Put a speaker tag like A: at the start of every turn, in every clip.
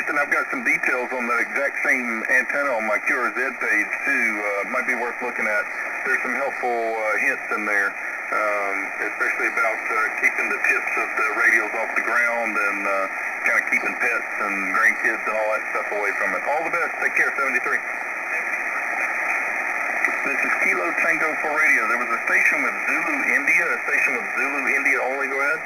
A: Nathan, I've got some details on that exact same antenna on my QRZ page too. Might be worth looking at. There's some helpful hints in there, especially about keeping the tips of the radios off the ground and kind of keeping pets and grandkids and all that stuff away from it. All the best. Take care, 73. This is Kilo Tango for radio. There was a station with Zulu India, a station with Zulu India only. Go ahead.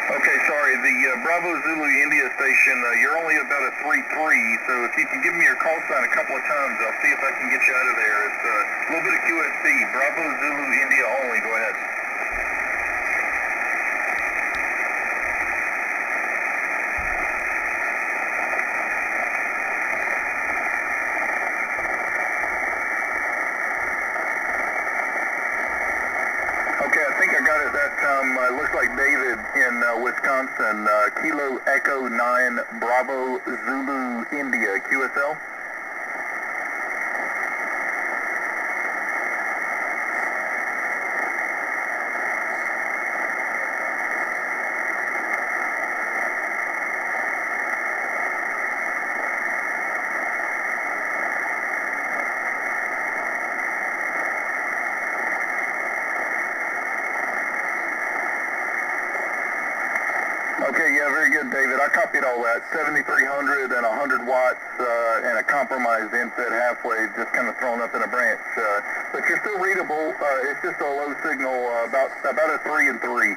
A: Okay, sorry, the Bravo Zulu India station, you're only about a 3-3, so if you can give me your call sign a couple of times, I'll see if I can get you out of there. It's a little bit of QSC. Bravo Zulu India only. Go ahead. Okay, I think I got it that time. Looks like David in Wisconsin. Kilo Echo 9 Bravo Zulu India QSL. Okay, yeah, very good, David. I copied all that. 7,300 and 100 watts and a compromised inset halfway, just kind of thrown up in a branch. But you're still readable. It's just a low signal, about a 3 and 3.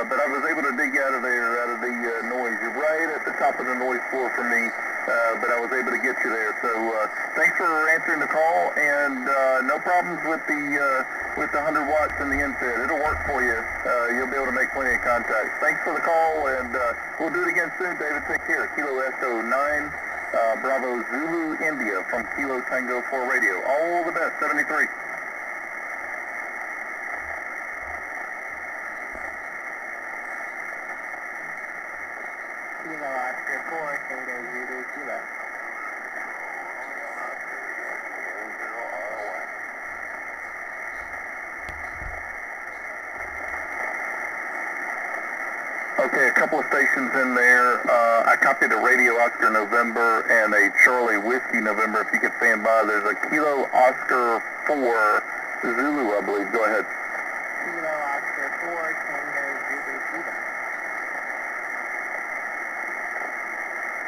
A: But I was able to dig out of there, out of the noise. You're right at the top of the noise floor for me, but I was able to get you there. So thanks for answering the call, and no problems with the 100 watts and the inset. It'll work for you. You'll be able to make plenty of contacts. Thanks for the call, and we'll do it again soon, David. Take care. Kilo Echo 9, Bravo Zulu India from Kilo Tango 4 Radio. All the best, 73.
B: Kilo Oscar 4, Tango Zulu Kilo.
A: Okay, a couple of stations in there. I copied a Radio Oscar November and a Charlie Whiskey November. If you could stand by, there's a Kilo Oscar 4 Zulu, I believe. Go ahead.
B: Kilo Oscar 4, Tango Zulu Kilo.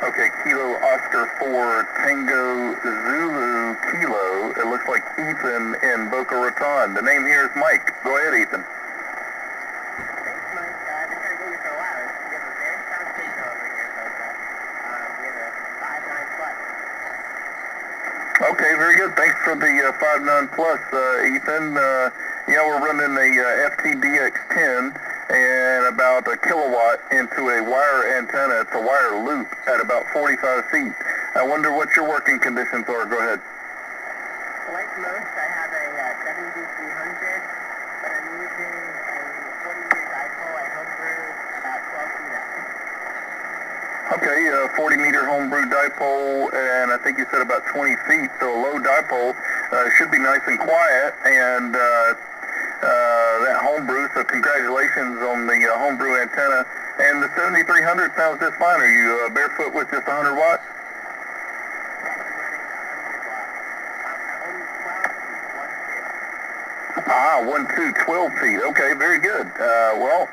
A: Okay, Kilo Oscar 4 Tango Zulu Kilo. It looks like Ethan in Boca Raton. The name here is Mike. Go ahead, Ethan.
B: Thanks, Mike. I've been trying to get you for a while. We have a very strong signal over here, Boca. We have a 5.9 plus.
A: Okay, very good. Thanks for the 5.9 plus, Ethan. Yeah, we're running a FTDX10 and about a kilowatt into a wire antenna. It's a wire loop at about 45 feet. I wonder what your working conditions are. Go ahead.
B: Like most, I have a 7300, but I'm using a 40-meter dipole I homebrew about 12 feet up.
A: Okay, 40-meter homebrew dipole, and I think you said about 20 feet, so a low dipole should be nice and quiet, and that homebrew, so congratulations on the homebrew antenna. And the 7300 sounds just fine. Are you barefoot with just 100 watts? Ah, 12 feet. Okay, very good. Well,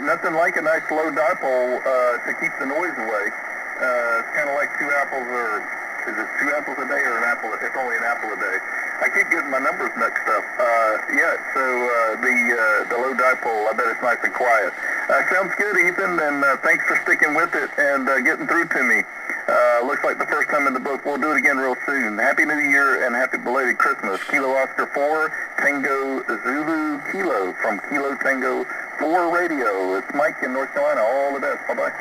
A: nothing like a nice low dipole to keep the noise away. It's kind of like two apples, or is it 2 apples a day or an apple? It's only an apple a day. I keep getting my numbers mixed up. Yeah, so the low dipole, I bet it's nice and quiet. Sounds good, Ethan, and thanks for sticking with it and getting through to me. Looks like the first time in the book. We'll do it again real soon. Happy New Year and happy belated Christmas. Kilo Oscar 4, Tango Zulu Kilo from Kilo Tango 4 Radio. It's Mike in North Carolina. All the best. Bye-bye.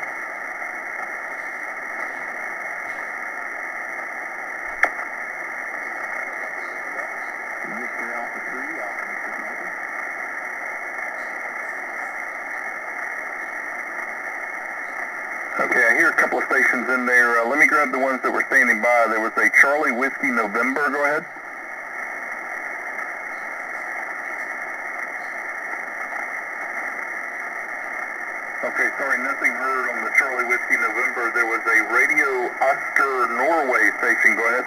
A: Okay, I hear a couple of stations in there. Let me grab the ones that were standing by. There was a Charlie Whiskey November. Go ahead. Okay, sorry, nothing heard on the Charlie Whiskey November. There was a Radio Oscar Norway station. Go ahead.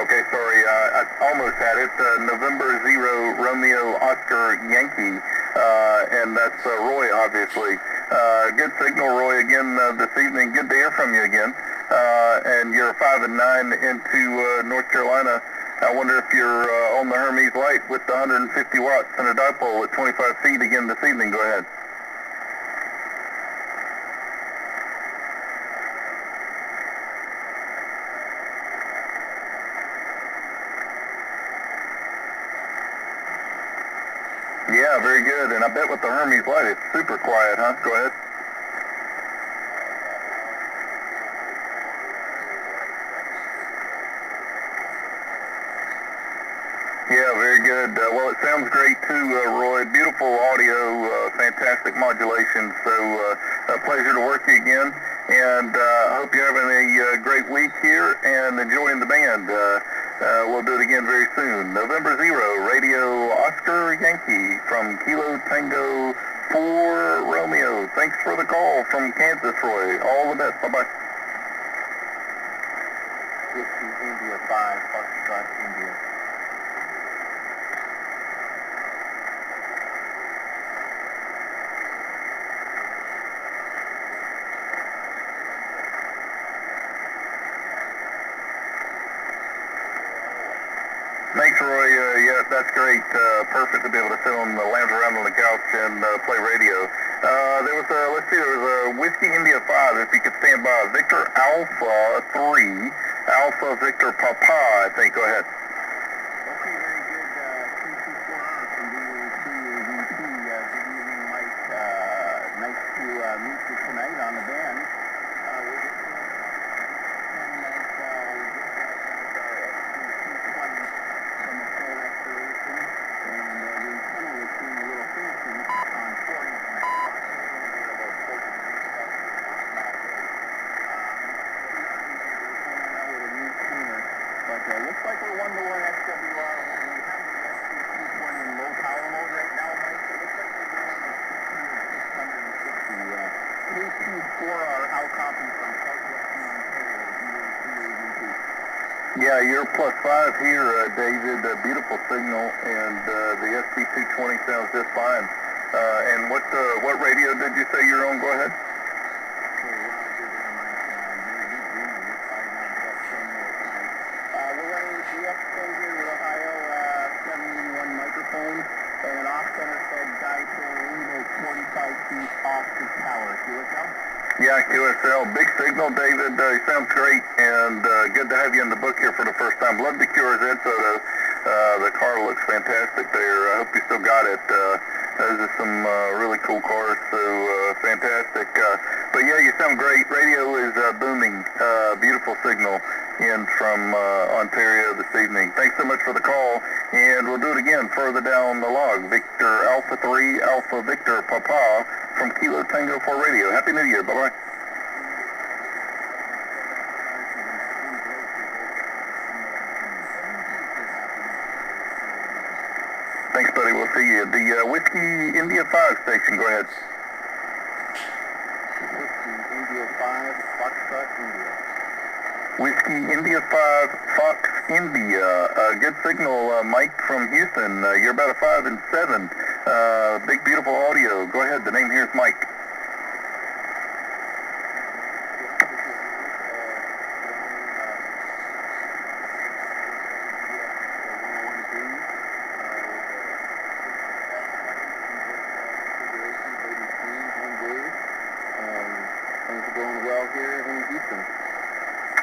A: Okay, sorry, I almost had it. November 0 Romeo Oscar Yankee, and that's Roy, obviously. Good signal, Roy, again this evening. Good to hear from you again. And you're 5 and 9 into North Carolina. I wonder if you're on the Hermes Light with the 150 watts and a dipole at 25 feet again this evening. Go ahead. Yeah, very good. And I bet with the Hermes Light, it's super quiet, huh? Go ahead. Yeah, very good. Well, it sounds great too, Roy. Beautiful audio, fantastic modulation. So, a pleasure to work you again. And I hope you're having a great week here and enjoying the band. We'll do it again very soon. November 0, Radio Oscar Yankee from Kilo Tango 4 Romeo. Thanks for the call from Kansas, Roy. All the best. Bye-bye.
B: Whiskey India 5, Foxtrot India.
A: Thanks, Roy. Yeah, that's great. Perfect to be able to sit on the lounge around on the couch and play radio. There was a Whiskey India 5, if you could stand by. Victor Alpha 3, Alpha Victor Papa, I think. Go ahead.
B: Okay, very good. KT4 from DAC. Good evening, Mike. Nice to meet you tonight on the band. We're just from a full restoration, and the antenna was being a little fancy on 4-inch tonight. But looks like we're 1-1 SWR. We have the SWL in low power mode right now, Mike. It looks like we're doing 660. KT4 are outcropping from southwestern Ontario, DAC.
A: Yeah, you're +5 here, David. A beautiful signal, and the SB220 sounds just fine. And what radio did you say you're on? Go ahead.
B: We're running GX10 here with Ohio 781 microphone and an off-center fed dipole window 45 feet off the tower. QSL?
A: Yeah, QSL. Big signal, David. Sounds great, and good to have you in the book here for the first time. Love the QRZ photo. The car looks fantastic there. I hope you still got it. Those are some really cool cars, so fantastic. But yeah, you sound great. Radio is booming. Beautiful signal in from Ontario this evening. Thanks so much for the call, and we'll do it again further down the log. Victor Alpha 3, Alpha Victor Papa from Kilo Tango 4 Radio. Happy New Year. Bye-bye. Thanks, buddy. We'll see you. The Whiskey India 5 station. Go ahead.
B: Whiskey India 5, Foxtrot India.
A: Whiskey India 5, Fox India. Good signal, Mike from Houston. You're about a 5 and 7. Big, beautiful audio. Go ahead. The name here is Mike.
B: Going well here in Houston.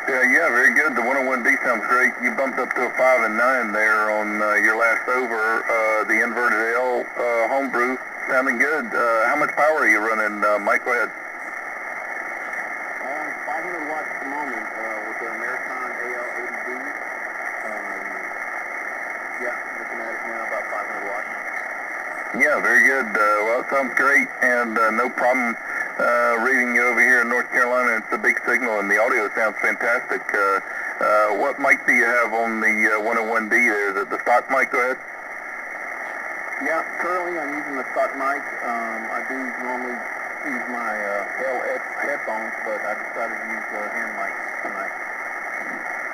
A: Yeah, very good. The 101D sounds great. You bumped up to a 5 and 9 there on your last over. The inverted L homebrew sounding good. How much power are you running, Mike? Go ahead.
B: 500 watts at the moment with the Americon AL80D. Yeah, looking at it now about 500 watts.
A: Yeah, very good. Well, it sounds great, and no problem reading you over here in North Carolina. It's a big signal, and the audio sounds fantastic. What mic do you have on the 101D there? Is it the stock mic? Go ahead. Yeah, currently I'm using the stock mic. I do normally use my LX headphones, but I decided to use hand mics tonight.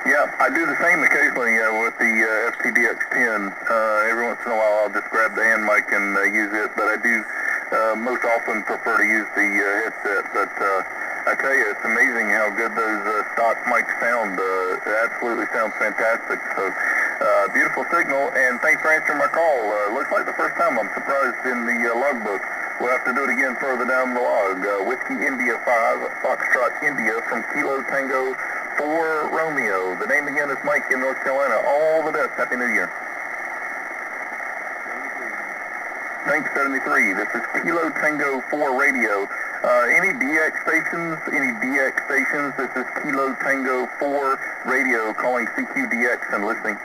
A: Yeah, I do the same occasionally with the FTDX10. Every once in a while I'll just grab the hand mic and use it, but I do most often prefer to use the headset. But I tell you, it's amazing how good those stock mics sound. It absolutely sounds fantastic. So beautiful signal, and thanks for answering my call. Looks like the first time. I'm surprised in the logbook. We'll have to do it again further down the log. Whiskey India 5, Foxtrot India from Kilo Tango 4 Romeo. The name again is Mike in North Carolina. All the best. Happy New Year. Thanks, 73. This is Kilo Tango 4 Radio. Any DX stations? This is Kilo Tango 4 Radio calling CQDX and listening.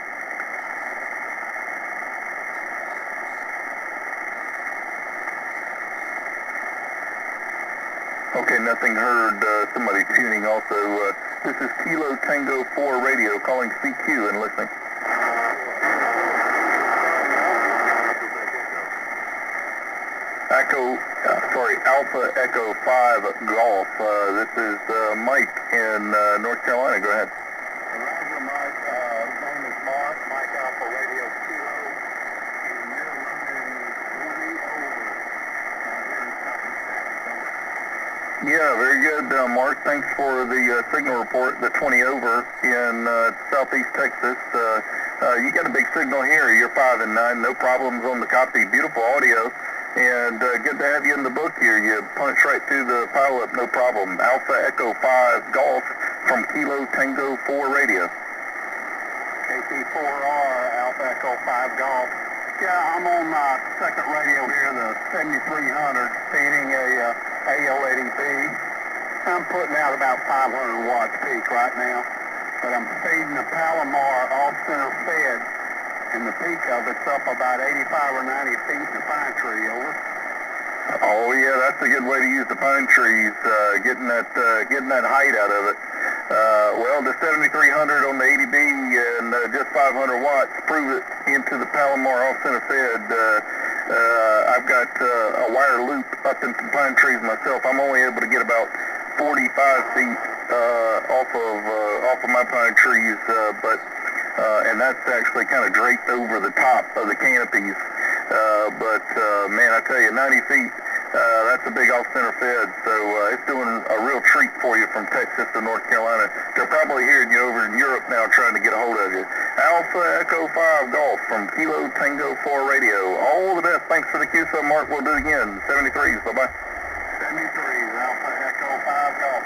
A: Okay, nothing heard. Somebody tuning also. This is Kilo Tango 4 Radio calling CQ and listening. Alpha Echo 5 Golf. This is Mike in North Carolina. Go ahead. Roger, Mike. His name is Mark. Mike Alpha Radio Kilo. And you're running 20 over. Yeah, very good, Mark. Thanks for the signal report, the 20 over in southeast Texas. You got a big signal here. You're 5 and 9. No problems on the copy. Beautiful audio. And good to have you in the book here. You punch right through the pileup, no problem. Alpha Echo 5 Golf from Kilo Tango 4 Radio. KT4R, Alpha Echo 5 Golf. Yeah, I'm on my second radio here, the 7300, feeding a AL80B. I'm putting out about 500 watts peak right now, but I'm feeding the Palomar off-center fed. And the peak of it's up about 85 or 90 feet in the pine tree, over. Oh yeah, that's a good way to use the pine trees, getting that height out of it. Well, the 7300 on the 80B and just 500 watts, prove it into the Palomar off-center fed. I've got a wire loop up in some pine trees myself. I'm only able to get about 45 feet off of my pine trees, and that's actually kind of draped over the top of the canopies. Man, I tell you, 90 feet, that's a big off-center fed, so it's doing a real treat for you from Texas to North Carolina. They're probably hearing you over in Europe now trying to get a hold of you. Alpha Echo 5 Golf from Kilo Tango 4 Radio. All the best. Thanks for the cue, so Mark. We'll do it again. 73s. Bye-bye. 73s, Alpha Echo 5 Golf.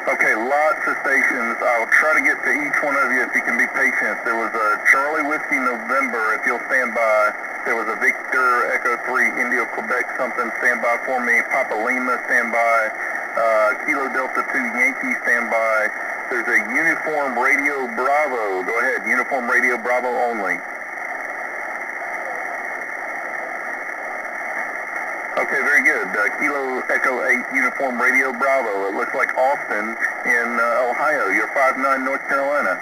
A: Okay, lots of stations. I'll try to get to each one of you if you can be patient. There was a Charlie Whiskey November, if you'll stand by. There was a Victor Echo 3 Indio Quebec something, stand by for me. Papa Lima, stand by. Kilo Delta 2 Yankee, stand by. There's a Uniform Radio Bravo. Go ahead, Uniform Radio Bravo only. Okay, very good. Kilo Echo 8 Uniform Radio Bravo. It looks like Austin in Ohio. You're 5'9", North Carolina.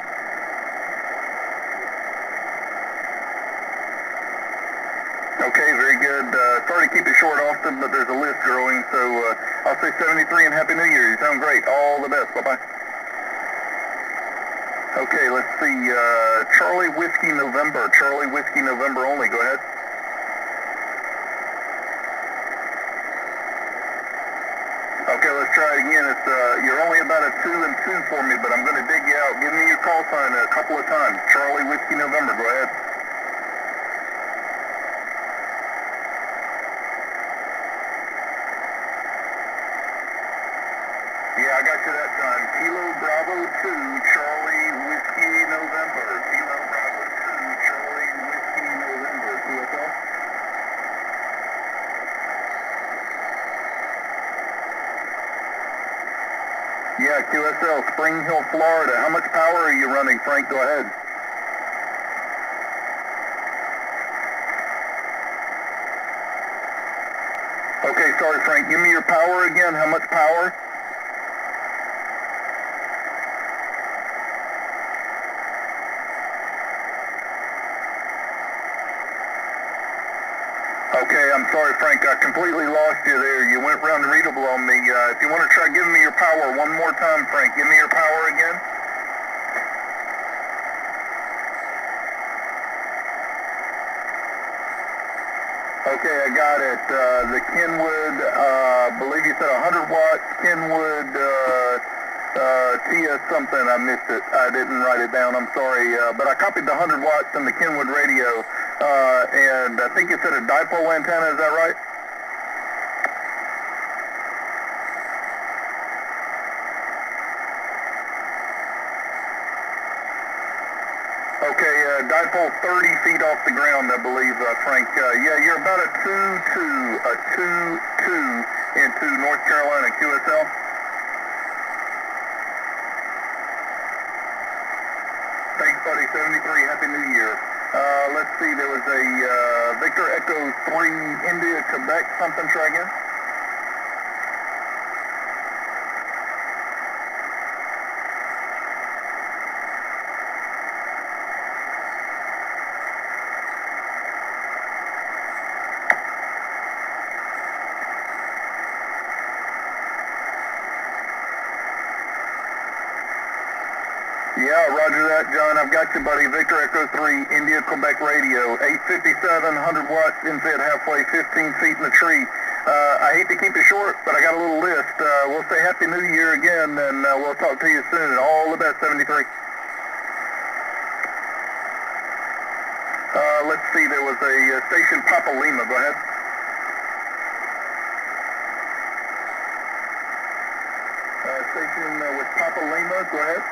A: Okay, very good. Sorry to keep it short, Austin, but there's a list growing, so I'll say 73 and Happy New Year. You sound great. All the best. Bye-bye. Okay, let's see. Charlie Whiskey November. Charlie Whiskey November only. Go ahead. Okay, let's try it again. It's you're only about a 2 and 2 for me, but I'm going to dig you out. Give me your call sign a couple of times. Charlie Whiskey November. Go ahead. Yeah, I got you that time. Kilo Bravo 2, Charlie Whiskey November. Kilo Bravo 2, Charlie Whiskey November. QSL? Yeah, QSL, Spring Hill, Florida. How much power are you running, Frank? Go ahead. Okay, sorry, Frank. Give me your power again. How much power? Okay, I'm sorry, Frank. I completely lost you there. You went unreadable on me. If you want to try giving me your power one more time, Frank, give me your power again. Okay, I got it. The Kenwood, I believe you said 100 watts, Kenwood, TS something. I missed it. I didn't write it down. I'm sorry. But I copied the 100 watts in the Kenwood radio. And I think you said a dipole antenna. Is that right? Okay, dipole 30 feet off the ground, I believe, Frank. Yeah, you're about a 2-2 into North Carolina QSL. Thanks, buddy. 73. Happy New Year. Let's see. There was a Victor Echo 3 India Quebec something. Try again. Yeah, roger that, John. I've got you, buddy. Victor Echo 3, India, Quebec radio, 857, 100 watts, infed halfway, 15 feet in the tree. I hate to keep it short, but I got a little list. We'll say Happy New Year again, and we'll talk to you soon. All the best, 73. Let's see, there was a station Papa Lima. Go ahead. Station with Papa Lima. Go ahead.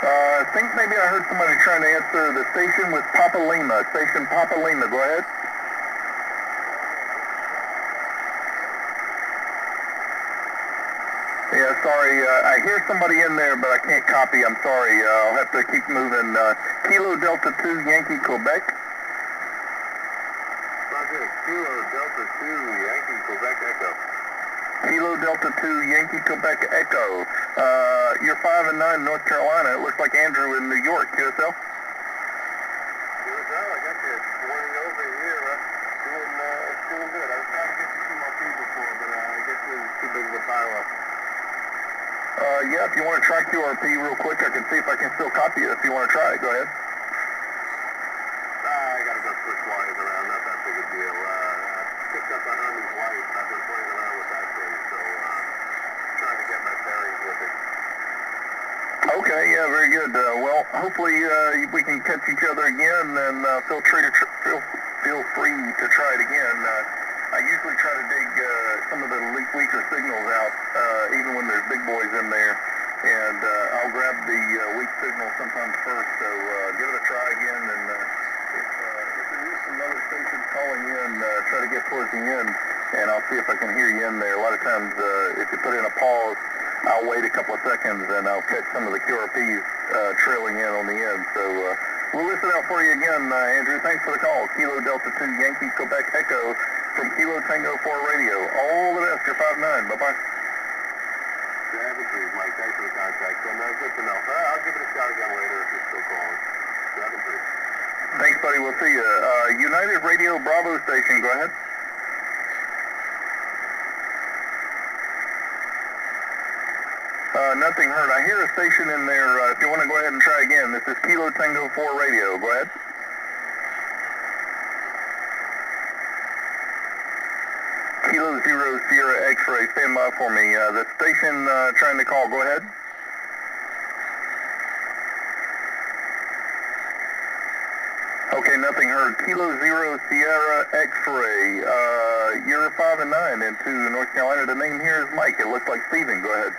A: I think maybe I heard somebody trying to answer the station with Papa Lima. Station Papa Lima, go ahead. Yeah, sorry, I hear somebody in there, but I can't copy. I'm sorry. I'll have to keep moving. Kilo Delta 2, Yankee, Quebec. Roger, Kilo Delta 2, Yankee, Quebec, Echo. Kilo Delta 2, Yankee, Quebec, Echo. You're 5 and 9, North Carolina. It looks like Andrew in New York, QSL. QSL, I got you morning over here. Doing good. I was trying to get you some more food before, but I guess it was too big of a pile up. Yeah, if you want to try QRP real quick, I can see if I can still copy it. If you want to try it, go ahead. I got to go switch wires around. Not that big a deal. I picked up a Hermes White. I've been playing around with that thing, so trying to get my bearings with it. Okay, yeah, very good. Well, hopefully we can catch each other again, and feel free to try it again. I usually try to dig some of the weaker signals out, even when there's big boys in there, and I'll grab the weak signal sometimes first, so give it a try again, and if there is some other stations calling in, try to get towards the end, and I'll see if I can hear you in there. A lot of times, if you put in a pause, I'll wait a couple of seconds, and I'll catch some of the QRPs trailing in on the end, so we'll listen out for you again, Andrew. Thanks for the call. Kilo Delta 2, Yankee, Quebec, Echo, from Kilo Tango 4 Radio. All the best. You're 5'9". Bye-bye. Savage, Mike. Thanks for the contact. And good to know. I'll give it a shot again later if you're still calling. 7-3. Thanks, buddy. We'll see you. United Radio Bravo Station. Go ahead. Nothing heard. I hear a station in there. If you want to go ahead and try again, this is Kilo Tango 4 Radio. Go ahead. Kilo 0 Sierra X-Ray, stand by for me. The station trying to call, go ahead. Okay, nothing heard. Kilo 0 Sierra X-Ray, you're 5 and 9 into North Carolina. The name here is Mike. It looks like Steven. Go ahead.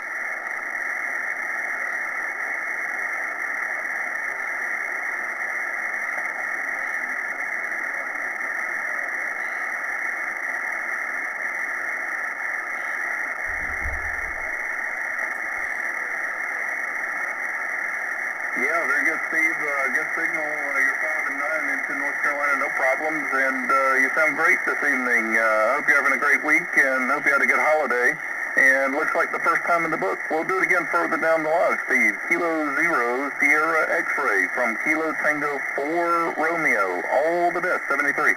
A: problems, and you sound great this evening. I hope you're having a great week, and hope you had a good holiday. And looks like the first time in the book. We'll do it again further down the log, Steve. Kilo Zero Sierra X-Ray from Kilo Tango 4 Romeo. All the best, 73.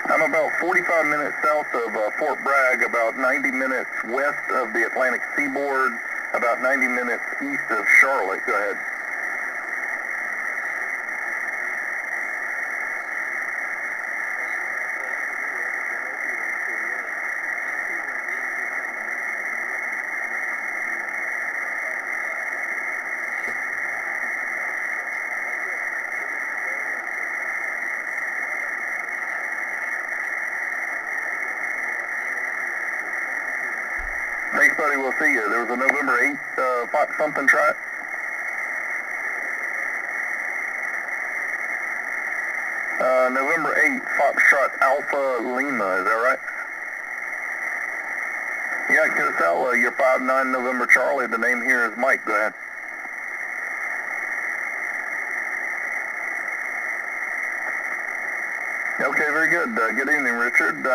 A: I'm about 45 minutes south of Fort Bragg, about 90 minutes west of the Atlantic seaboard, about 90 minutes east of Charlotte. Go ahead. Thanks, buddy. We'll see you. There was a November 8th Fox something trot. November 8th Foxtrot Alpha Lima. Is that right? Yeah, Casella, you're 5'9" November Charlie. The name here is Mike. Go ahead. Okay, very good. Good evening, Richard.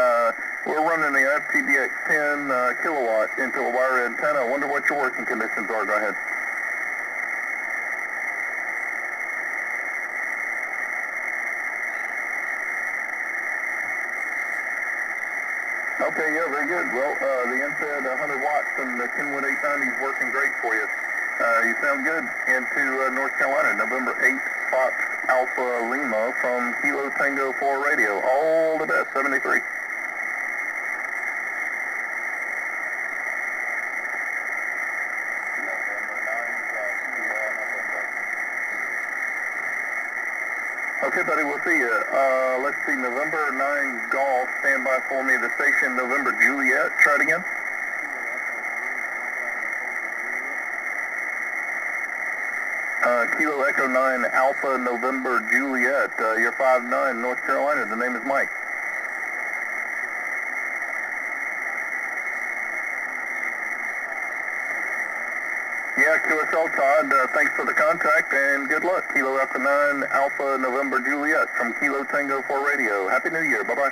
A: We're running the FTBX 10 kilowatt into a wire antenna. I wonder what your working conditions are. Go ahead. Okay, yeah, very good. Well, the infrared 100 watts and the Kenwood 890 is working great for you. You sound good. Into North Carolina, November 8th, Fox Alpha Lima from Kilo Tango 4 Radio. All the best, 73. Okay, buddy, we'll see you. Let's see, November 9 Golf, stand by for me. The station, November Juliet. Try it again. Kilo Echo 9 Alpha November Juliet. You're 5'9", North Carolina. The name is Mike. Yeah, QSL Todd, thanks for the contact and good luck. Kilo Echo 9 Alpha November Juliet from Kilo Tango 4 Radio. Happy New Year. Bye-bye.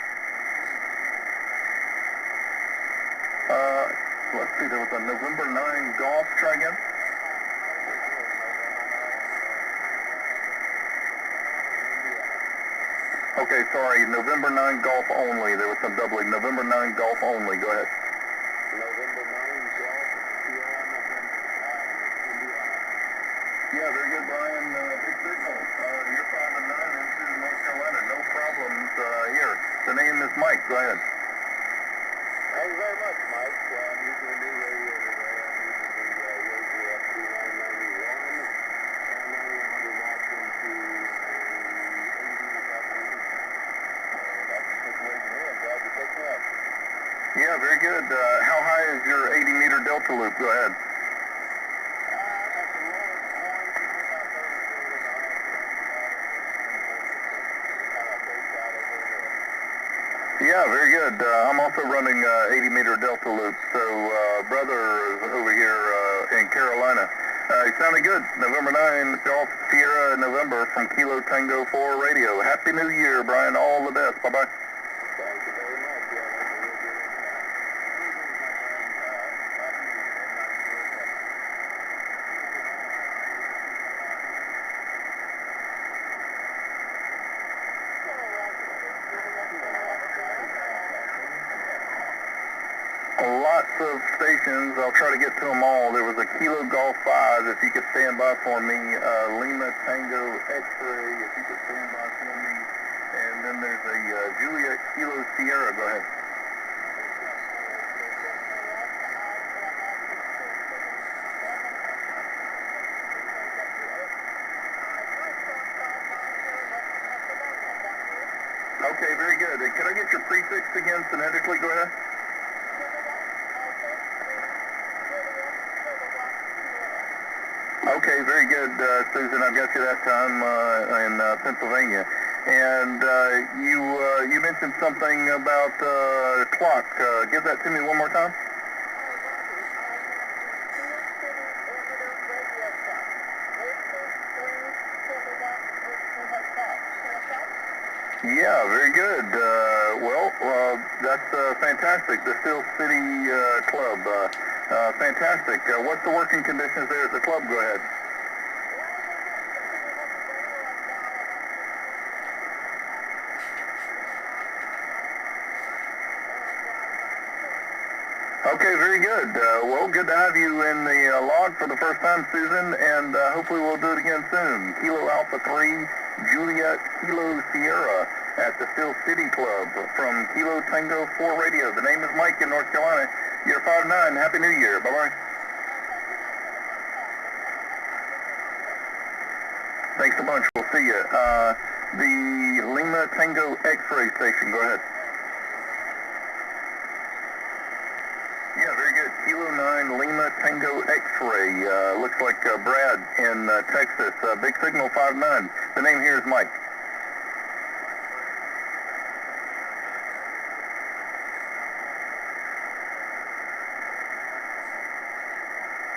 A: Let's see, there was a November 9 Golf. Try again. Okay, sorry, November 9 Golf only. There was some doubling. November 9 Golf only. Go ahead. November 9 Golf, yeah, very good, Brian. Big signal. You're 5'9" into North Carolina. No problems here. The name is Mike. Go ahead. Thank you very much, Mike. I'm using a new radio today. I'm using the Radio FT991. I'm only 100 watts into yeah, very good. How high is your 80-meter delta loop? Go ahead. Yeah, very good. I'm also running 80-meter delta loop. So, brother is over here in Carolina. You sounded good. November 9, Golf Sierra November from Kilo Tango 4 Radio. Happy New Year, Brian. All the best. Bye-bye. Thank you very much. Lots of stations. I'll try to get to them all. There was a Kilo Golf 5, if you could stand by for me. Lima Tango X-Ray, if you could stand by for me. And then there's a Juliet Kilo Sierra. Go ahead. Okay, very good. Could I get your prefix again phonetically? Go ahead. Okay, very good, Susan. I've got you that time in Pennsylvania. And you mentioned something about clock. Give that to me one more time. Yeah, very good. That's fantastic. The Steel City Club. Fantastic. What's the working conditions there at the club? Go ahead. Okay, very good. Good to have you in the log for the first time, Susan, and hopefully we'll do it again soon. Kilo Alpha 3, Juliet Kilo Sierra at the Steel City Club from Kilo Tango 4 Radio. The name is Mike in North Carolina. You're 5'9". Happy New Year. Bye-bye. Thanks a bunch. We'll see you. The Lima Tango X-ray station. Go ahead. Yeah, very good. Kilo 9 Lima Tango X-ray. Looks like Brad in Texas. Big Signal 5'9". The name here is Mike.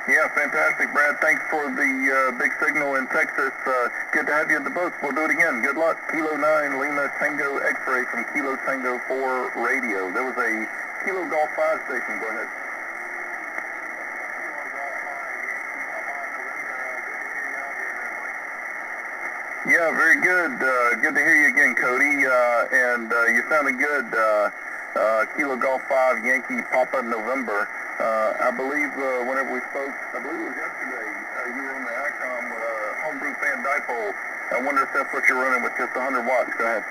A: Yeah, fantastic, Brad. Thanks for the big signal in Texas. Good to have you in the booth. We'll do it again. Good luck. Kilo 9 Lima Tango X-ray from Kilo Tango 4 Radio. There was a Kilo Golf 5 station. Go ahead. Yeah, very good. Good to hear you again, Cody. You sounded good. Kilo Golf 5 Yankee Papa November. I believe whenever we spoke, I believe it was yesterday, you were on the ICOM homebrew fan dipole. I wonder if that's what you're running with, just 100 watts. Go ahead.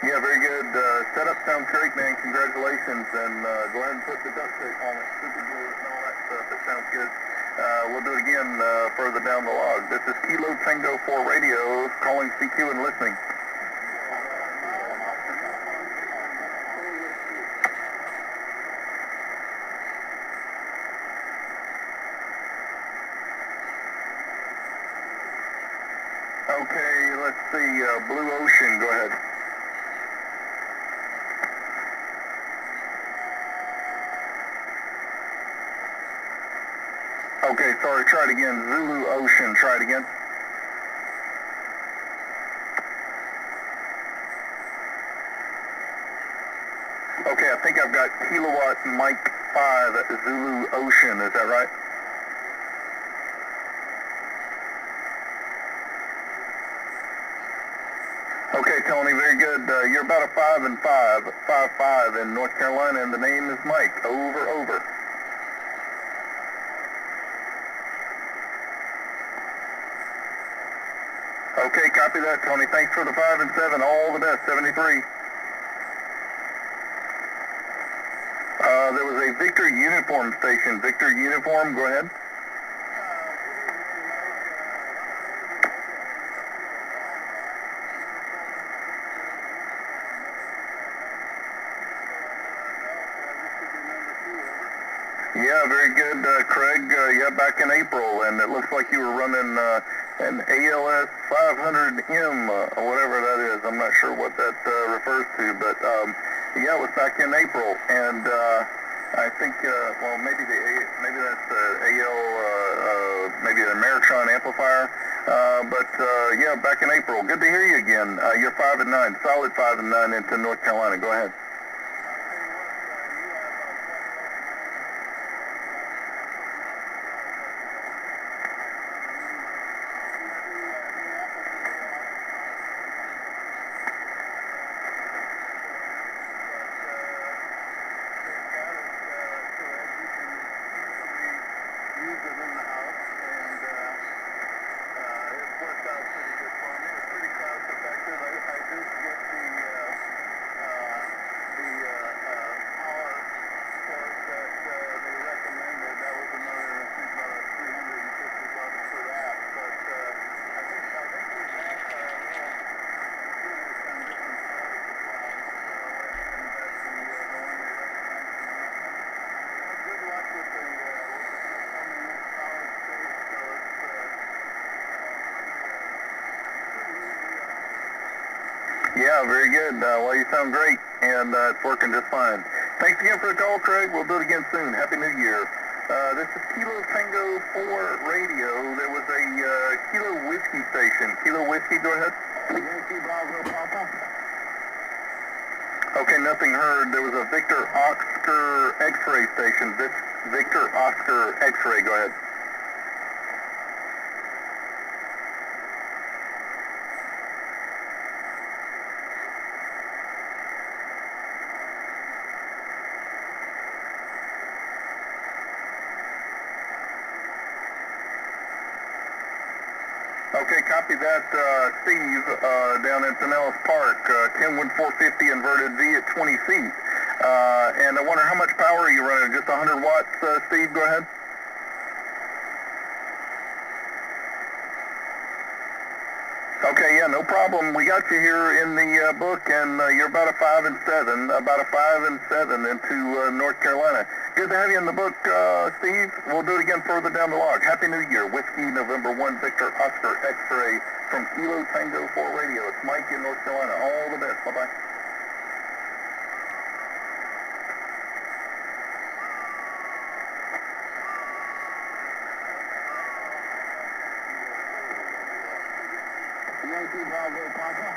A: Yeah, very good. Setup sounds great, man. Congratulations. And go ahead and put the duct tape on it, super glue it, and all that stuff. It sounds good. We'll do it again further down the log. This is Kilo Tango 4 Radio, calling CQ and listening. Okay, let's see. Blue Ocean, go ahead. Okay, sorry, try it again. Zulu Ocean, try it again. Okay, I think I've got Kilowatt Mike 5 at Zulu Ocean, is that right? Okay, Tony, very good. You're about a 5 and 5'5" in North Carolina, and the name is Mike. Over. Okay, copy that, Tony. Thanks for the 5 and 7. All the best, 73. There was a Victor Uniform station. Victor Uniform, go ahead. Yeah, very good, Craig. Yeah, back in April, and it looks like you were running an ALS 500M, or whatever that is. I'm not sure what that refers to, but yeah, it was back in April, and I think, maybe that's the AL, maybe the Ameritron amplifier, yeah, back in April. Good to hear you again. You're 5 and 9, solid 5 and 9 into North Carolina. Go ahead. Yeah, very good. You sound great, and it's working just fine. Thanks again for the call, Craig. We'll do it again soon. Happy New Year. This is Kilo Tango 4 radio. There was a Kilo Whiskey station. Kilo Whiskey, go ahead.
B: Yankee Bravo Papa.
A: Okay, nothing heard. There was a Victor Oscar X-ray station. This Victor Oscar X-ray, go ahead. Okay, copy that, Steve, down in Pinellas Park, 10-450 inverted V at 20 feet. And I wonder how much power are you running? Just 100 watts, Steve? Go ahead. Okay, yeah, no problem. We got you here in the book, and you're about a 5 and 7 into North Carolina. Good to have you in the book, Steve. We'll do it again further down the log. Happy New Year. Whiskey November 1 Victor Oscar X-ray from Kilo Tango 4 radio. It's Mike in North Carolina. All the best. Bye-bye.
B: Yankee Bravo Papa.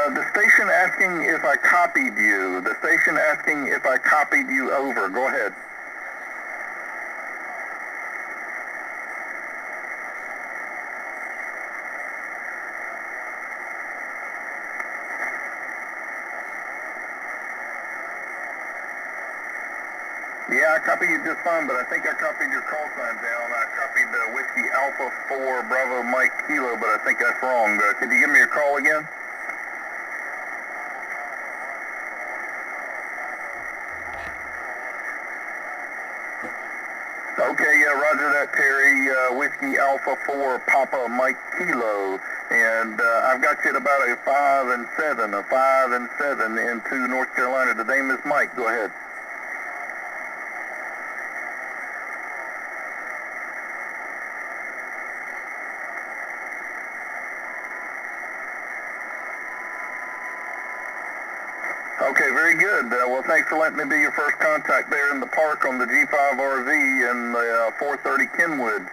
A: The station asking if I copied you. The station asking if I copied you over. Go ahead. Yeah, I copied you just fine, but I think I copied your call sign down. I copied Whiskey Alpha 4 Bravo Mike Kilo, but I think that's wrong. Could you give me your call again? Okay, yeah, roger that, Terry. Whiskey Alpha 4 Papa Mike Kilo. And I've got you at about a 5 and 7 into North Carolina. The name is Mike. Go ahead. Okay, very good. Well, thanks for letting me be your first contact there in the park on the G5 RV and the 430 Kenwood.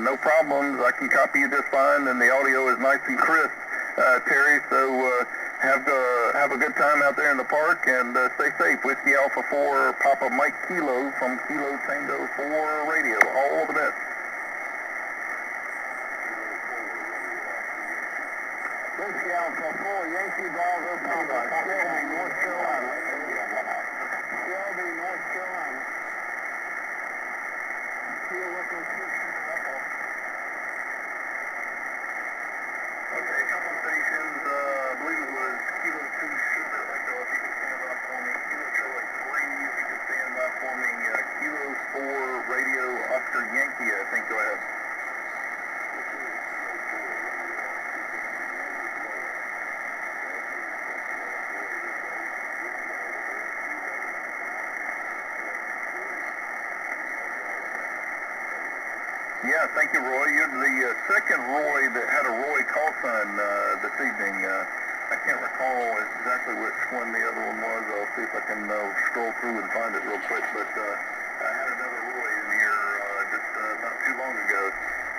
A: No problems. I can copy you just fine, and the audio is nice and crisp, Terry. So have a good time out there in the park, and stay safe. Whiskey Alpha 4 Papa Mike Kilo from Kilo Tango 4 radio. All the best.
B: Whiskey Alpha 4 Yankee Bravo Papa. Shelby, North Carolina. Shelby, North Carolina. Kilo Whiskey 2.
A: Okay, a couple of stations, I believe it was Kilo 2 Sugar Echo, if you could stand by for me. Kilo Charlie 3, if you could stand by for me. Kilo 4 Radio Oscar Yankee, I think. Go ahead. Yeah, thank you, Roy. You're the second Roy that had a Roy call sign this evening. I can't recall exactly which one the other one was. I'll see if I can scroll through and find it real quick. But I had another Roy in here just not too long ago.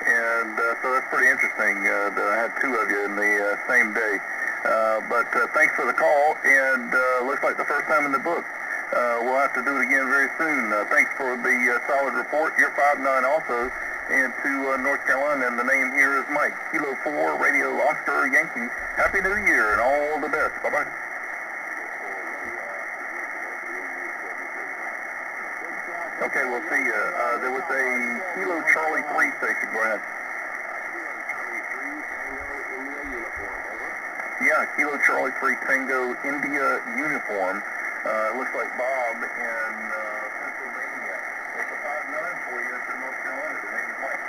A: And so that's pretty interesting that I had two of you in the same day. But thanks for the call, and looks like the first time in the book. We'll have to do it again very soon. Thanks for the solid report. You're 5'9" also. Into North Carolina, and the name here is Mike. Kilo 4 Radio Oscar Yankee. Happy New Year and all the best. Bye-bye. Okay, we'll see you. There was a Kilo Charlie 3 station. Go ahead. Yeah, Kilo Charlie 3 Tango India uniform. Looks like Bob in Pennsylvania. It's a 5'9" for you into North Carolina. The name is Mike.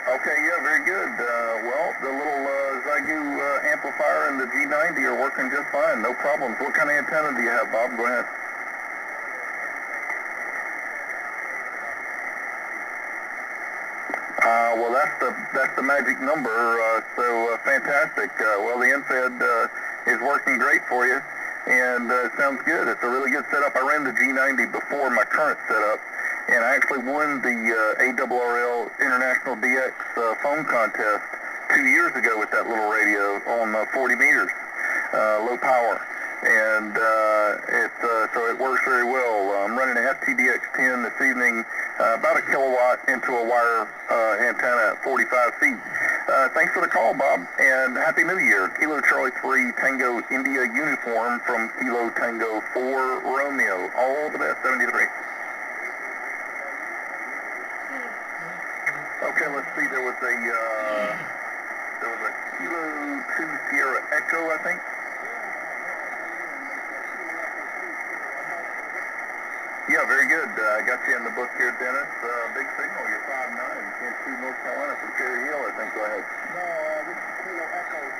A: Okay, yeah, very good. Well, the little Zygu amplifier amplifier and the G90 are working just fine. No problems. What kind of antenna do you have, Bob? Go ahead. Well, that's the magic number. So fantastic. Well, the infed is working great for you, and sounds good. It's a really good setup. I ran the G90 before my current setup, and I actually won the ARRL International DX phone contest 2 years ago with that little radio on 40 meters, low power, and so it works very well. I'm running a FTDX10 this evening, about a kilowatt into a wire antenna at 45 feet. Thanks for the call, Bob, and Happy New Year. Kilo Charlie 3 Tango India uniform from Kilo Tango 4 Romeo. All the best, 73. Okay, let's see. There was a Kilo 2 Sierra Echo, I think. Yeah, very good. I got you in the book here, Dennis. Big signal. You're 5'9". Kansas City, North Carolina from Cherry Hill, I think. Go ahead.
B: No, this is Kilo Echo 2.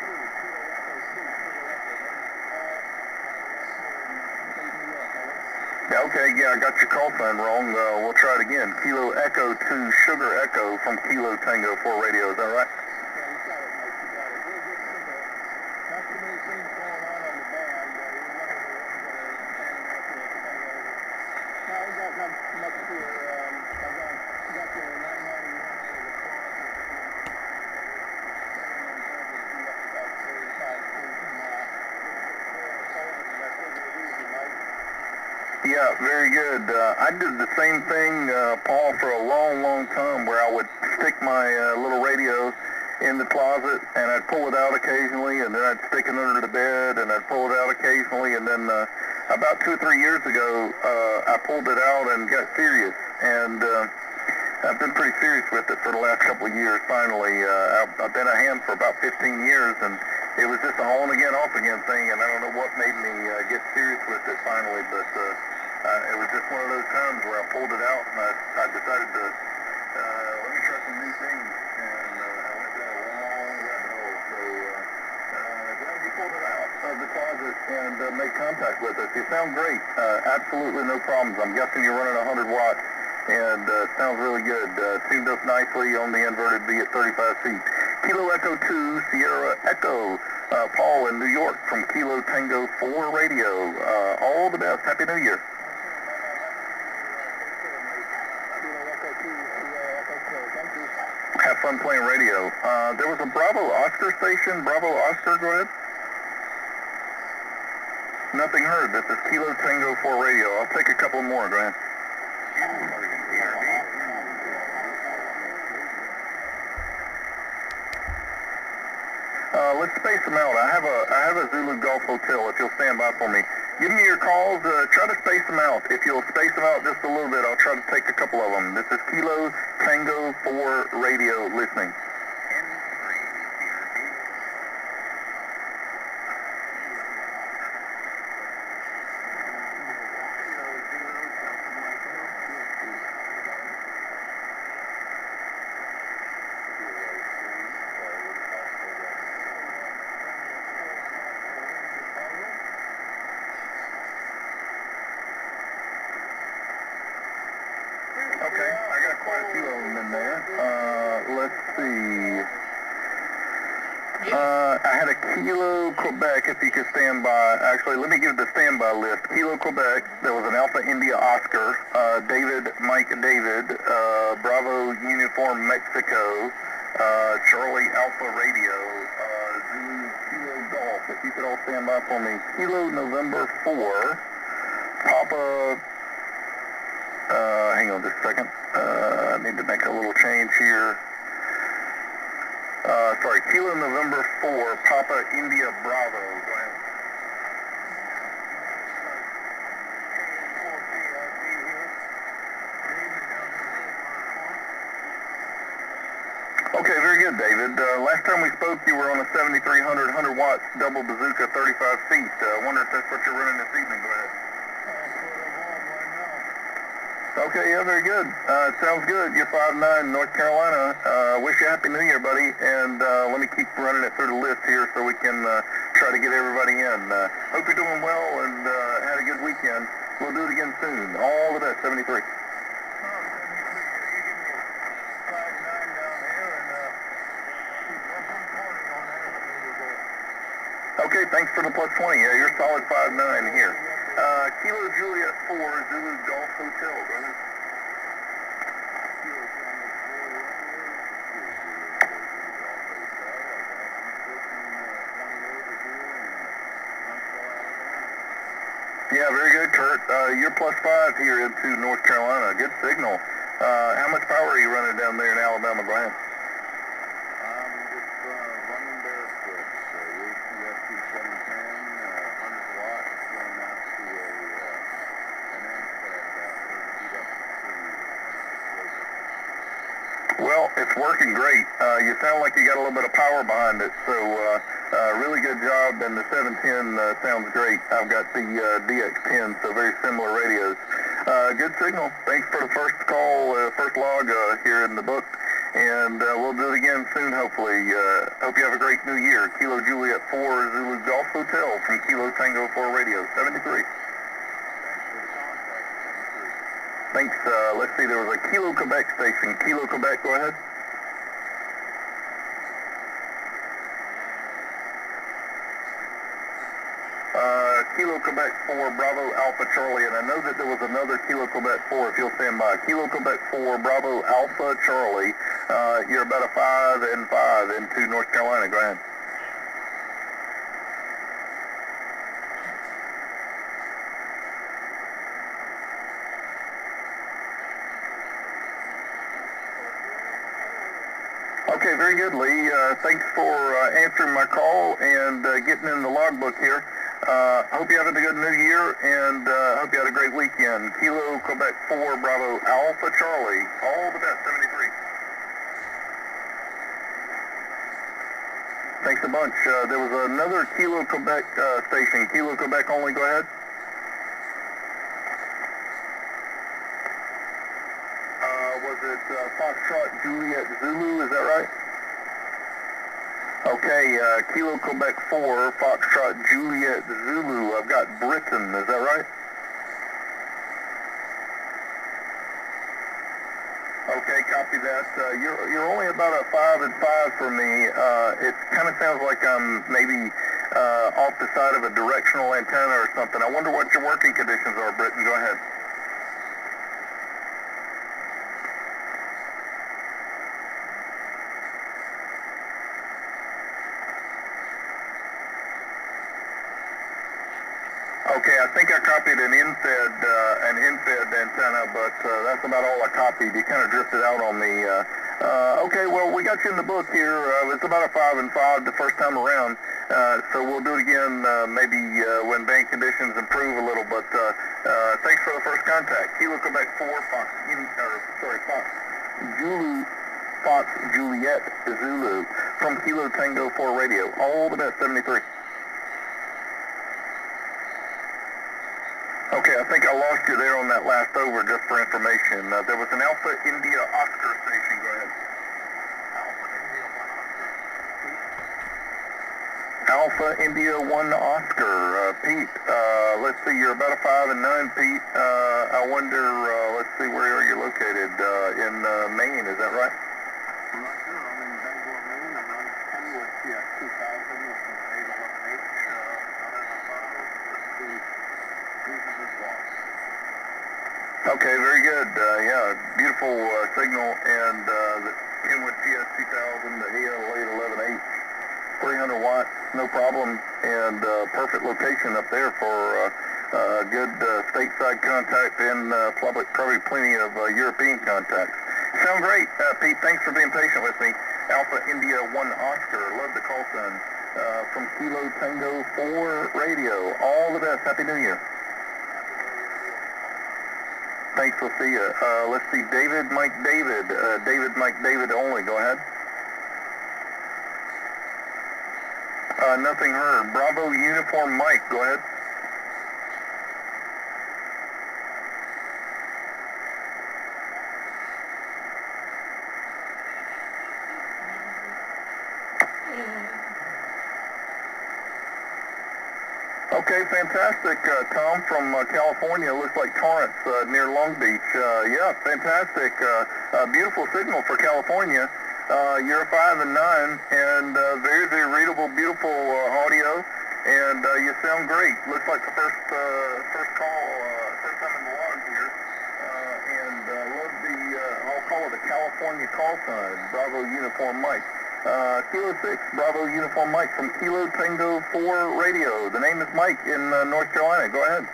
B: Kilo Echo 2.
A: Yeah, okay. Yeah, I got your call sign wrong. We'll try it again. Kilo Echo 2 Sugar Echo from Kilo Tango 4 Radio. Is that right?
B: Yeah, you got it, Mike. You got it. Real good signal. Not too many things going on the band. No, I got not much here. I got the 991
A: Yeah, very good. I did the same thing, Paul, for a long, long time, where I would stick my little radio in the closet, and I'd pull it out occasionally, and then I'd stick it under the bed, and I'd pull it out occasionally, and then about 2 or 3 years ago, I pulled it out and got serious, and I've been pretty serious with it for the last couple of years, finally. I've been a ham for about 15 years, and it was just a on-again, off-again thing, and I don't know what made me get serious with it finally, but it was just one of those times where I pulled it out, and I decided to, let me try some new things, and I went down a long rabbit hole, so glad you pulled it out of the closet and made contact with us. You sound great. Absolutely no problems. I'm guessing you're running 100 watts, and sounds really good. Tuned up nicely on the inverted B at 35 feet. Kilo Echo 2 Sierra Echo. Paul in New York from Kilo Tango 4 Radio. All the best. Happy New Year. Have fun playing radio. There was a Bravo Oscar station. Bravo Oscar, go ahead. Nothing heard. This is Kilo Tango 4 Radio. I'll take a couple more. Go ahead. Let's space them out. I have a Zulu Golf Hotel, if you'll stand by for me. Give me your calls. Try to space them out. If you'll space them out just a little bit, I'll try to take a couple of them. This is Kilo Tango 4 Radio listening. Okay, I got quite a few of them in there. Let's see. I had a Kilo Quebec, if you could stand by. Actually, let me give the standby list. Kilo Quebec, there was an Alpha India Oscar, David, Mike David, Bravo Uniform Mexico, Charlie Alpha Radio, Zulu Kilo Golf, if you could all stand by for me. Kilo November 4, Papa... hang on just a second. I need to make a little change here. Sorry, Kilo November 4, Papa India Bravo. Go ahead. Okay, very good, David. Last time we spoke, you were on a 7300 100 watts double bazooka 35 feet. I wonder if that's what you're running this evening. Go ahead. Okay, yeah, very good. Sounds good. You're 5'9", North Carolina. Wish you a Happy New Year, buddy. And let me keep running it through the list here so we can try to get everybody in. Hope you're doing well and had a good weekend. We'll do it again soon. All the best, 73. Okay, thanks for the plus 20. Yeah, you're solid 5'9" here. Kilo Juliet 4, Zulu Golf Hotel. Go ahead. Yeah, very good, Kurt. You're plus 5 here into North Carolina. Good signal. How much power are you running down there in Alabama, Grant?
C: I'm just running barefoot. UPSC 710, 100 watts, going out to an MFED about 30 feet up the tree.
A: Well, it's working great. You sound like you got a little bit of power behind it, so really good job, and the 710 sounds great. I've got the DX10, so very similar radios. Good signal. Thanks for the first call, first log here in the book, and we'll do it again soon, hopefully. Hope you have a great new year. Kilo Juliet 4, Zulu Golf Hotel from Kilo Tango 4 Radio, 73. Thanks. Let's see, there was a Kilo Quebec station. Kilo Quebec, go ahead. Kilo Quebec 4, Bravo Alpha Charlie, and I know that there was another Kilo Quebec 4, if you'll stand by. Kilo Quebec 4, Bravo Alpha Charlie, you're about a 5 and 5 into North Carolina. Go ahead. Okay, very good, Lee. Thanks for answering my call and getting in the logbook here. Hope you having a good new year, and hope you had a great weekend. Kilo Quebec 4, Bravo Alpha Charlie. All the best, 73. Thanks a bunch. There was another Kilo Quebec station. Kilo Quebec only, go ahead. Was it Foxtrot Juliet Zulu, is that right? Okay, Kilo Quebec 4, Foxtrot Juliet Zulu. I've got Britain, is that right? Okay, copy that. You're only about a 5 and 5 for me. It kind of sounds like I'm maybe off the side of a directional antenna or something. I wonder what your working conditions are, Britain. Go ahead. Okay, I think I copied an infed antenna, but that's about all I copied. You kind of drifted out on me. Okay, well, we got you in the book here. It's about a 5 and 5 the first time around, so we'll do it again maybe when bank conditions improve a little. But thanks for the first contact. Kilo Quebec 4, Fox Juliet Zulu from Kilo Tango 4 Radio. All the best, 73. Okay, I think I lost you there on that last over just for information. There was an Alpha India Oscar station. Go ahead. Alpha India 1 Oscar. Pete, let's see, you're about a 5 and 9, Pete. I wonder, let's see, where are you located? In Maine, is that right?
C: I'm not sure. I'm in Bangor, Maine. I'm on Kenwood TS 2000 with some 811H.
A: Okay, very good. Yeah, beautiful signal, and the Kenwood TS 2000, the AL811H, 300 watts, no problem, and perfect location up there for good stateside contact and probably plenty of European contacts. Sound great, Pete. Thanks for being patient with me. Alpha India 1 Oscar, love the call sign, from Kilo Tango 4 Radio. All the best. Happy New Year. Thanks, we'll see you. Let's see, David Mike David. David Mike David only, go ahead. Nothing heard. Bravo Uniform Mike, go ahead. Okay, fantastic. Tom from California, looks like Torrance near Long Beach. Yeah, fantastic. Beautiful signal for California. You're 5 and 9, and very, very readable, beautiful audio, and you sound great. Looks like the first call, first time in the log here, and love the, I'll call it a California call sign, Bravo Uniform Mike. Kilo 6, Bravo Uniform Mike from Kilo Tango 4 Radio. The name is Mike in North Carolina. Go ahead.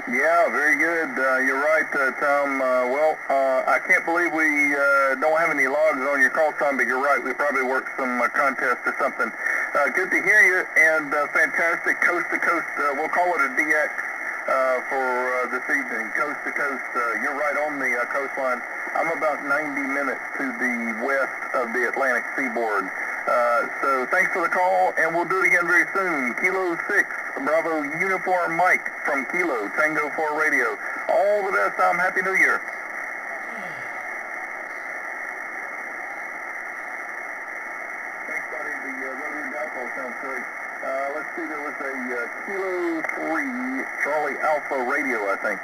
A: Yeah, very good. You're right, Tom. I can't believe we don't have any logs on your call sign, but you're right. We probably worked some contest or something. Good to hear you, and fantastic coast to coast. We'll call it a DX for this evening. Coast to coast. You're right on the coastline. I'm about 90 minutes to the west of the Atlantic seaboard. So thanks for the call, and we'll do it again very soon. Kilo 6, Bravo Uniform Mike from Kilo Tango 4 Radio. All the best, Tom. Happy New Year. Thanks, buddy. The rotary dipole sounds great. Let's see, there was a Kilo 3 Charlie Alpha Radio, I think.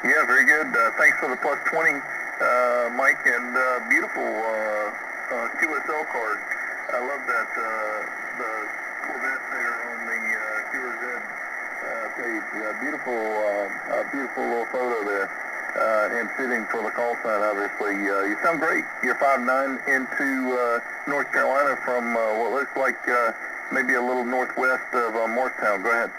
A: Yeah, very good. Thanks for the plus 20, Mike, and beautiful QSL card. I love that, the Corvette there on the QRZ page. Beautiful little photo there, and fitting for the call sign, obviously. You sound great. You're 5'9" into North Carolina from what looks like maybe a little northwest of Morristown. Go ahead.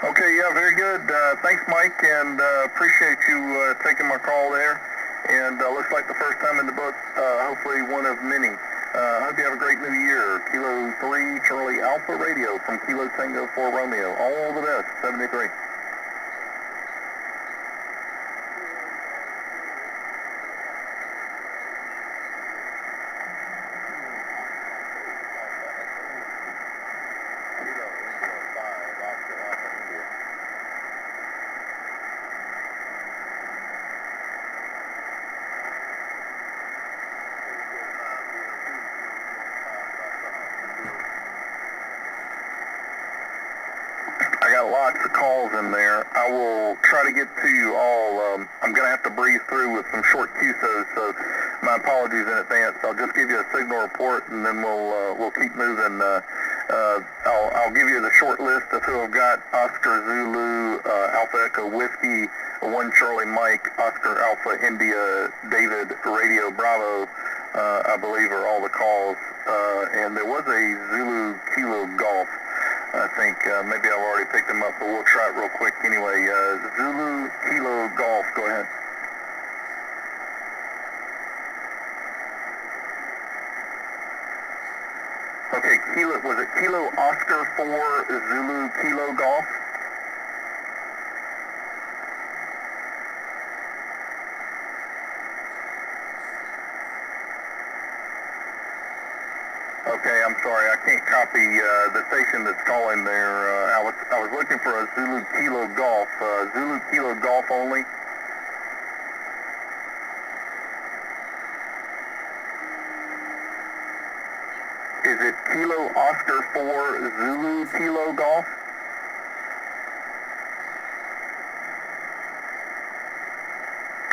A: Okay, yeah, very good. Thanks, Mike, and appreciate you taking my call there. And looks like the first time in the book, hopefully one of many. Hope you have a great new year. Kilo 3 Charlie Alpha Radio from Kilo Tango 4 Romeo. All the best, 73. I got lots of calls in there. I will try to get to you all. I'm going to have to breeze through with some short QSOs, so my apologies in advance. I'll just give you a signal report, and then we'll keep moving. I'll give you the short list of who I've got. Oscar Zulu, Alpha Echo Whiskey, 1 Charlie Mike, Oscar Alpha India, David Radio Bravo, I believe are all the calls. And there was a Zulu Kilo Golf. I think maybe I've already picked them up, but we'll try it real quick anyway. Zulu Kilo Golf, go ahead. Okay, was it Kilo Oscar 4 Zulu Kilo Golf? Okay, I'm sorry, I can't copy the station that's calling there. I was looking for a Zulu Kilo Golf. Zulu Kilo Golf only. Is it Kilo Oscar 4 Zulu Kilo Golf?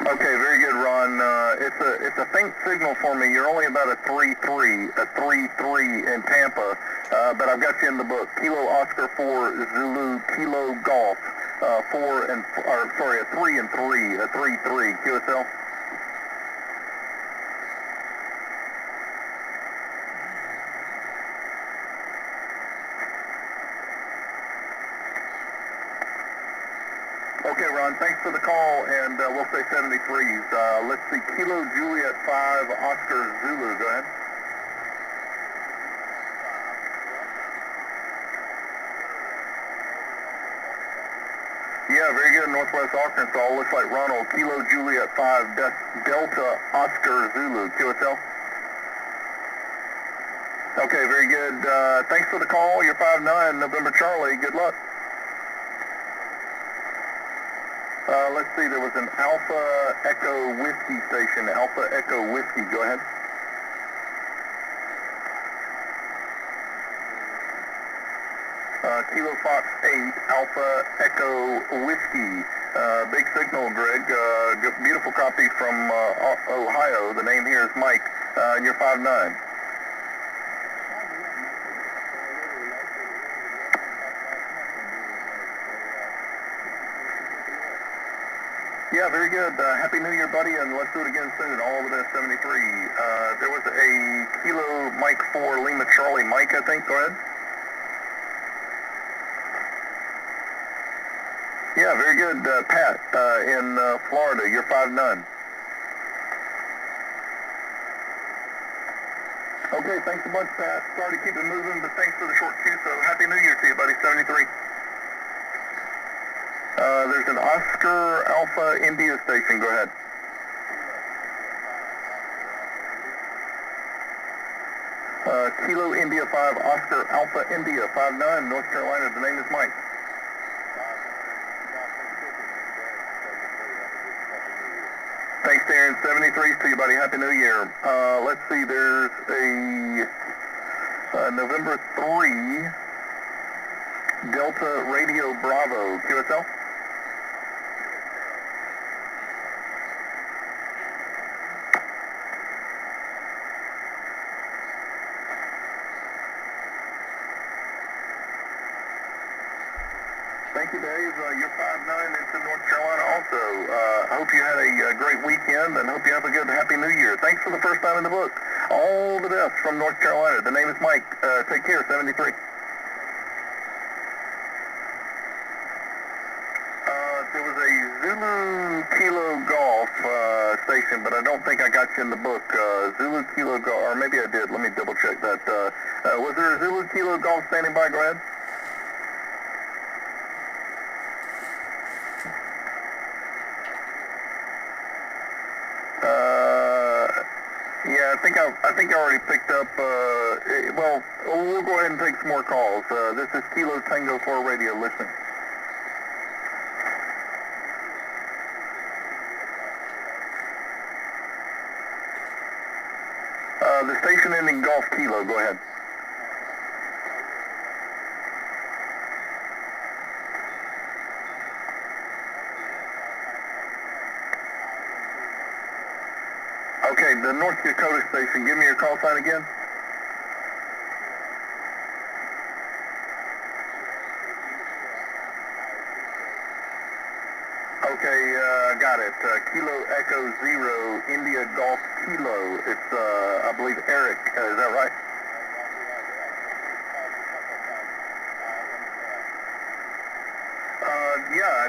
A: Okay, very good, Ron. It's it's a faint signal for me. You're only about a 3-3 in Tampa, but I've got you in the book. Kilo Oscar 4 Zulu Kilo Golf, a 3 and 3, a 3-3 QSL. Okay, Ron, thanks for the call, and we'll say 73s. Let's see, Kilo Juliet 5, Oscar Zulu, go ahead. Yeah, very good, Northwest Arkansas. Looks like Ronald, Kilo Juliet 5, Delta Oscar Zulu, QSL. Okay, very good. Thanks for the call. You're 5-9, November Charlie. Good luck. Let's see, there was an Alpha Echo Whiskey station. Alpha Echo Whiskey, go ahead. Kilo Fox 8, Alpha Echo Whiskey. Big signal, Greg. Beautiful copy from Ohio. The name here is Mike, and you're 5-9. Yeah, very good. Happy New Year, buddy, and let's do it again soon. All over that 73. There was a Kilo Mike 4 Lima Charlie Mike, I think. Go ahead. Yeah, very good, Pat, in Florida. You're 5-9. Okay, thanks a bunch, Pat. Sorry to keep it moving, but thanks for the short queue, so Happy New Year to you, buddy. 73. There's an Oscar Alpha India station. Go ahead. Kilo India 5, Oscar Alpha India, 5-9, North Carolina. The name is Mike. Thanks, Darren. 73s to you, buddy. Happy New Year. Let's see. There's a November 3 Delta Radio Bravo QSL. Thank you, Dave. You're 5-9 into North Carolina also. I hope you had a great weekend and hope you have a good Happy New Year. Thanks for the first time in the book. All the best from North Carolina. The name is Mike. Take care, 73. There was a Zulu Kilo Golf station, but I don't think I got you in the book. Zulu Kilo Golf, or maybe I did. Let me double check that. Was there a Zulu Kilo Golf standing by? Go ahead. Yeah, I think I already picked up, well, we'll go ahead and take some more calls. This is Kilo Tango 4 Radio, listen. The station ending Golf Kilo, go ahead. Okay, the North Dakota station, give me your call sign again. Okay, got it. Kilo Echo Zero, India Golf Kilo. It's, I believe, Eric. Is that right? Yeah, I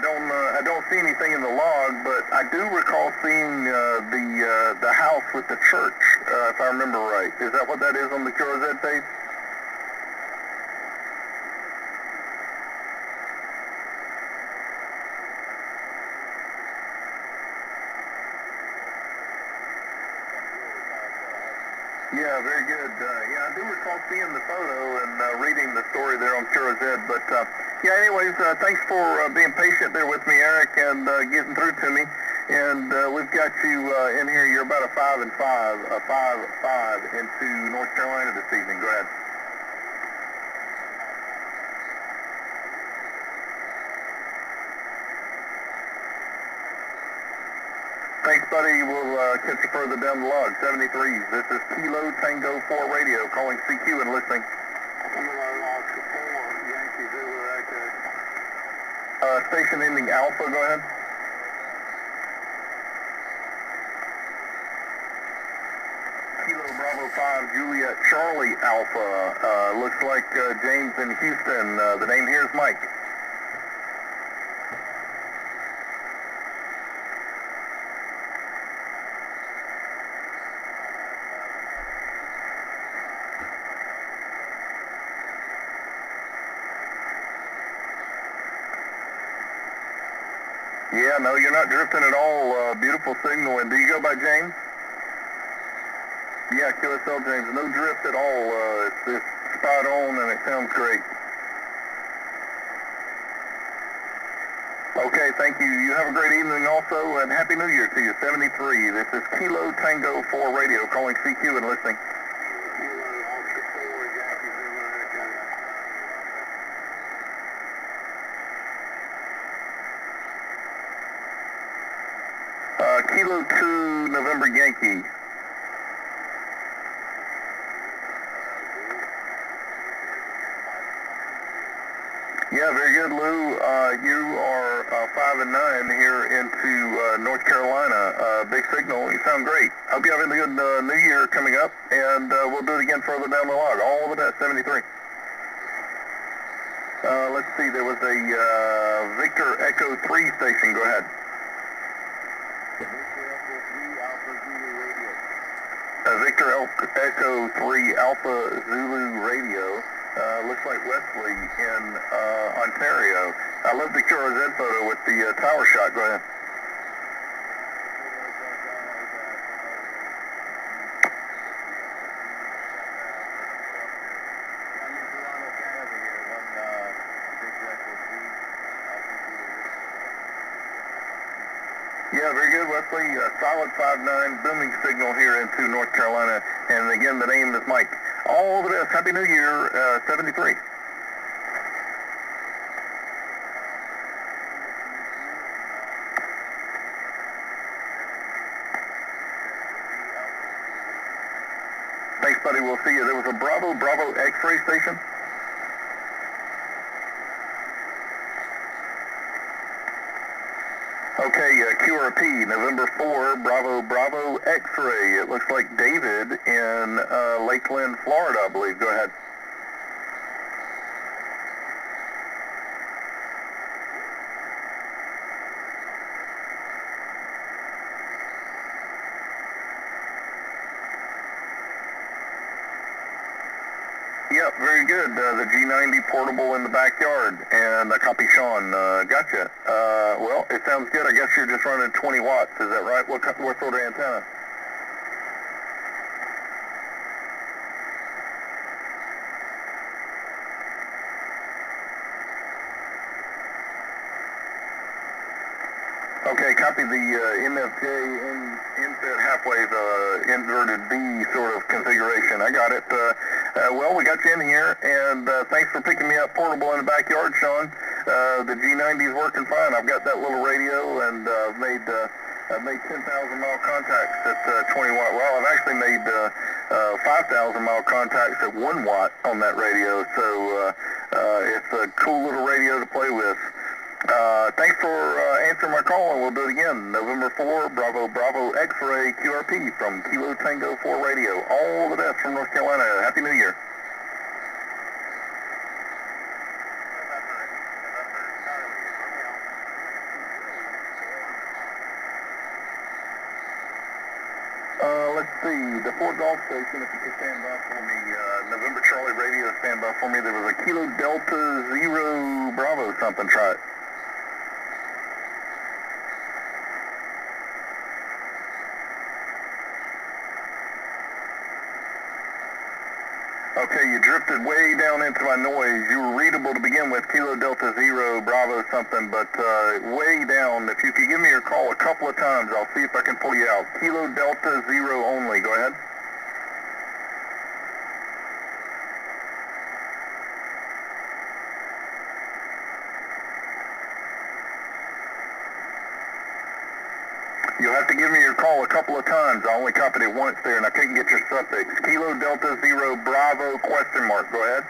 A: don't see anything in the log, but I do recall seeing the house with the church, if I remember right. Is that what that is on the QRZ page? Yeah, very good. Yeah, I do recall seeing the photo and reading the story there on QRZ, but yeah, anyways, thanks for being patient there with me, Eric, and getting through to me. And we've got you in here. You're about a 5-5 into North Carolina this evening. Go ahead. Thanks, buddy. We'll catch you further down the log. 73. This is Kilo Tango 4 radio calling CQ and listening.
C: Kilo Oscar 4, Yankee Zulu Echo.
A: Station ending Alpha, go ahead. Kilo Bravo 5, Juliet Charlie Alpha. Looks like James in Houston. The name here is Mike. Yeah, no, you're not drifting at all. Beautiful signal. And do you go by James? Yeah, QSL James. No drift at all. It's spot on and it sounds great. Okay, thank you. You have a great evening also, and Happy New Year to you. 73. This is Kilo Tango 4 radio calling CQ and listening.
C: Kilo Oscar 4, Yankee Zulu Echo.
A: Kilo 2, November Yankee. Yeah, very good, Lou. You are 5 and 9 here into North Carolina. Big signal. You sound great. Hope you have a good New Year coming up, and we'll do it again further down the log. All of it at 73. Let's see. There was a Victor Echo 3 station. Go ahead. Victor Echo 3 Alpha Zulu radio. Looks like Wesley in Ontario. I love the QRZ photo with the tower shot. Go ahead. Yeah, very good, Wesley. Solid 5-9, booming signal here into North Carolina. And again, the name is Mike. All the best. Happy New Year, 73. Thanks, buddy. We'll see you. There was a Bravo X-ray station. Okay, QRP, November 4, Bravo X-ray. It looks like David in Lakeland, Florida, I believe. Go ahead. Yep, very good. The G90 portable in the backyard, and I copy Sean. Gotcha. Well, it sounds good. I guess you're just running 20 watts. Is that right? What sort of antenna? Okay, copy the NFJ inset half-wave inverted B sort of configuration. I got it. Well, we got you in here, and thanks for picking me up portable in the backyard, Sean. The G90 is working fine. I've got that little radio, and I've made 10,000 mile contacts at 20 watt. Well, I've actually made 5,000 mile contacts at 1 watt on that radio. So it's a cool little radio to play with. Thanks for answering my call, and we'll do it again. November 4, Bravo X-ray QRP from Kilo Tango 4 radio. All the best from North Carolina. Happy New Year. Let's see, the Fort Golf Station, if you could stand by for me, November Charlie radio, stand by for me. There was a Kilo Delta Zero Bravo something, try it. Okay, you drifted way down into my noise. You were readable to begin with, Kilo Delta Zero Bravo something, but way down. If you could give me your call a couple of times, I'll see if I can pull you out. Kilo Delta Zero only. Go ahead. You'll have to give me your call a couple of times. I only copied it once there, and I couldn't get your suffix. Kilo Delta Zero Bravo question mark. Go ahead.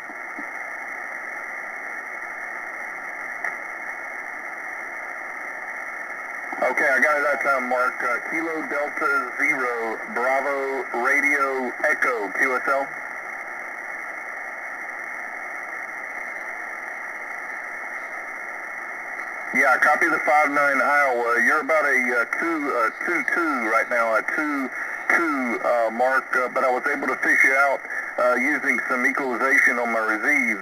A: Okay, I got it that time, Mark. Kilo Delta Zero Bravo Radio Echo QSL. Yeah, copy the 5-9 Iowa. You're about a 2-2 right now, a 2-2 mark, but I was able to fish you out using some equalization on my receive.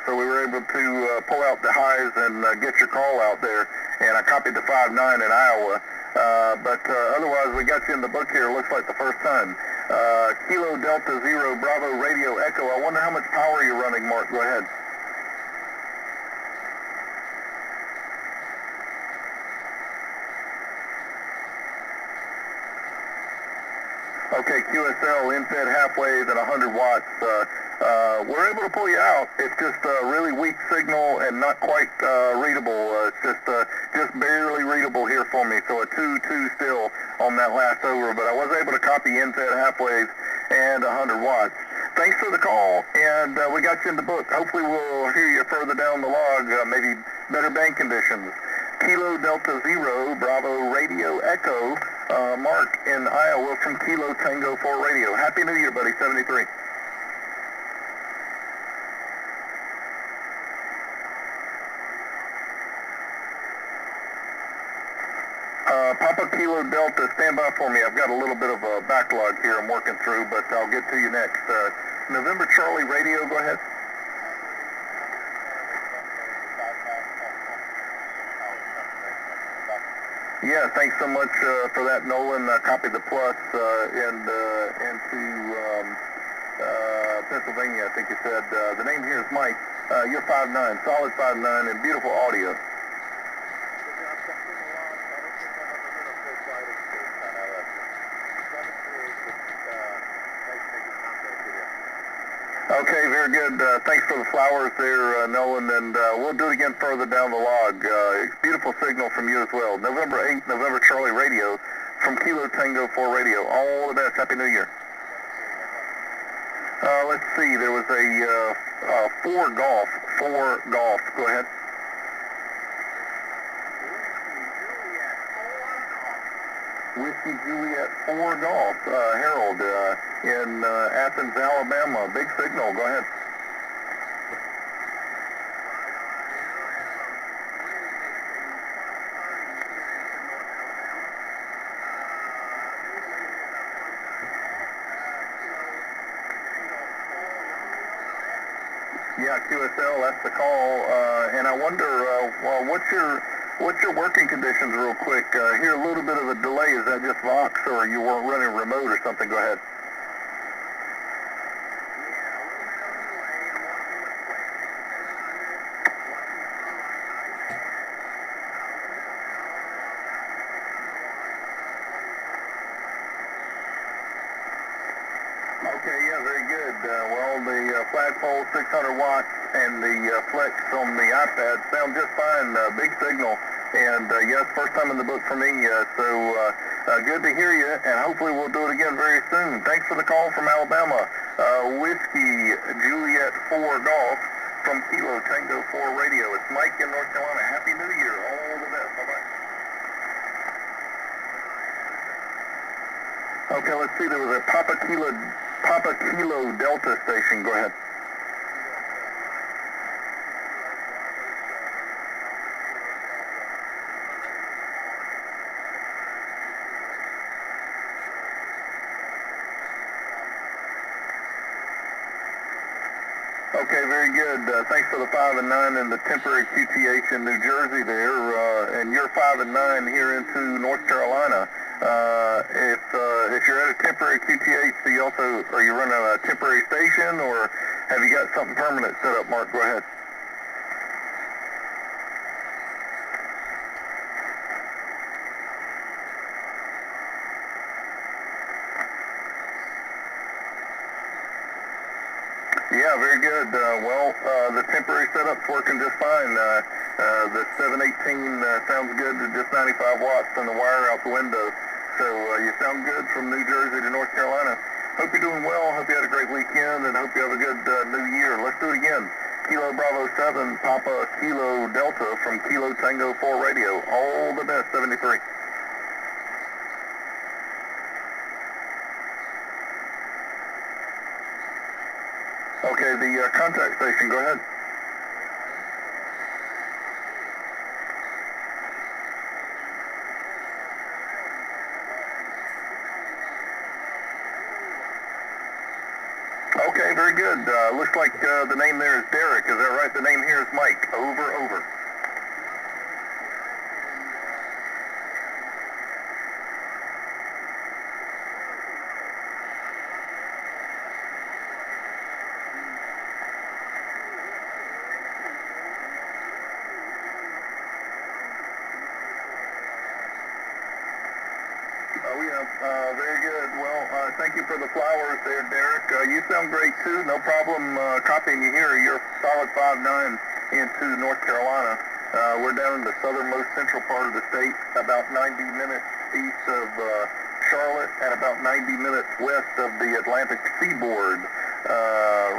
A: So we were able to pull out the highs and get your call out there, and I copied the 5-9 in Iowa. But otherwise, we got you in the book here. Looks like the first time. Kilo Delta Zero Bravo Radio Echo. I wonder how much power you're running, Mark. Go ahead. Okay, QSL, in-fed half wave at 100 watts. We're able to pull you out. It's just a really weak signal and not quite readable. It's just barely readable here for me. So a 2-2 still on that last over, but I was able to copy in-fed half wave and 100 watts. Thanks for the call, and we got you in the book. Hopefully we'll hear you further down the log, maybe better bank conditions. Kilo Delta Zero Bravo Radio Echo, Mark in Iowa from Kilo Tango 4 Radio. Happy New Year, buddy, 73. Papa Kilo Delta, stand by for me. I've got a little bit of a backlog here I'm working through, but I'll get to you next. November Charlie Radio, go ahead. Yeah, thanks so much for that, Nolan. Copy the plus into Pennsylvania, I think you said. The name here is Mike. You're 5'9", solid 5'9", and beautiful audio. Okay, very good. Thanks for the flowers there, Nolan, and we'll do it again further down the log. Beautiful signal from you as well. November 8th, November Charlie Radio from Kilo Tango 4 Radio. All the best. Happy New Year. Let's see. There was a 4 golf. Go ahead. Whiskey Juliet 4 Golf, Harold, in Athens, Alabama. Big signal. Go ahead. Yeah, QSL, that's the call. And I wonder, well, what's your working conditions real quick? Here a little bit of a delay. Is that just Vox or you weren't running remote or something? Go ahead. Okay, yeah, very good. Well, the flagpole 600 watts and the flex on the iPad sound just fine. Big signal. And yes, first time in the book for me. So good to hear you, and hopefully we'll do it again very soon. Thanks for the call from Alabama. Whiskey Juliet 4 Golf from Kilo Tango 4 Radio. It's Mike in North Carolina. Happy New Year. All the best. Bye-bye. Okay, let's see. There was a Papa Kilo Delta station. Go ahead. Okay, very good. Thanks for the 5 and 9 and the temporary QTH in New Jersey there, and you're 5 and 9 here into North Carolina. If you're at a temporary QTH, are you running a temporary station, or have you got something permanent set up, Mark? Go ahead. Yeah, very good. Well, the temporary setup's working just fine. The 718 sounds good to just 95 watts on the wire out the window. So you sound good from New Jersey to North Carolina. Hope you're doing well. Hope you had a great weekend, and hope you have a good new year. Let's do it again. Kilo Bravo 7, Papa Kilo Delta from Kilo Tango 4 Radio. All the best, 73. Okay, the contact station, go ahead. Okay, very good. Looks like the name there is Derek. Is that right? The name here is Mike. Over, over. Oh, yeah, very good. Well, thank you for the flowers there, Derek. You sound great, too. No problem copying you here. You're solid 5'9" into North Carolina. We're down in the southernmost central part of the state, about 90 minutes east of Charlotte and about 90 minutes west of the Atlantic seaboard,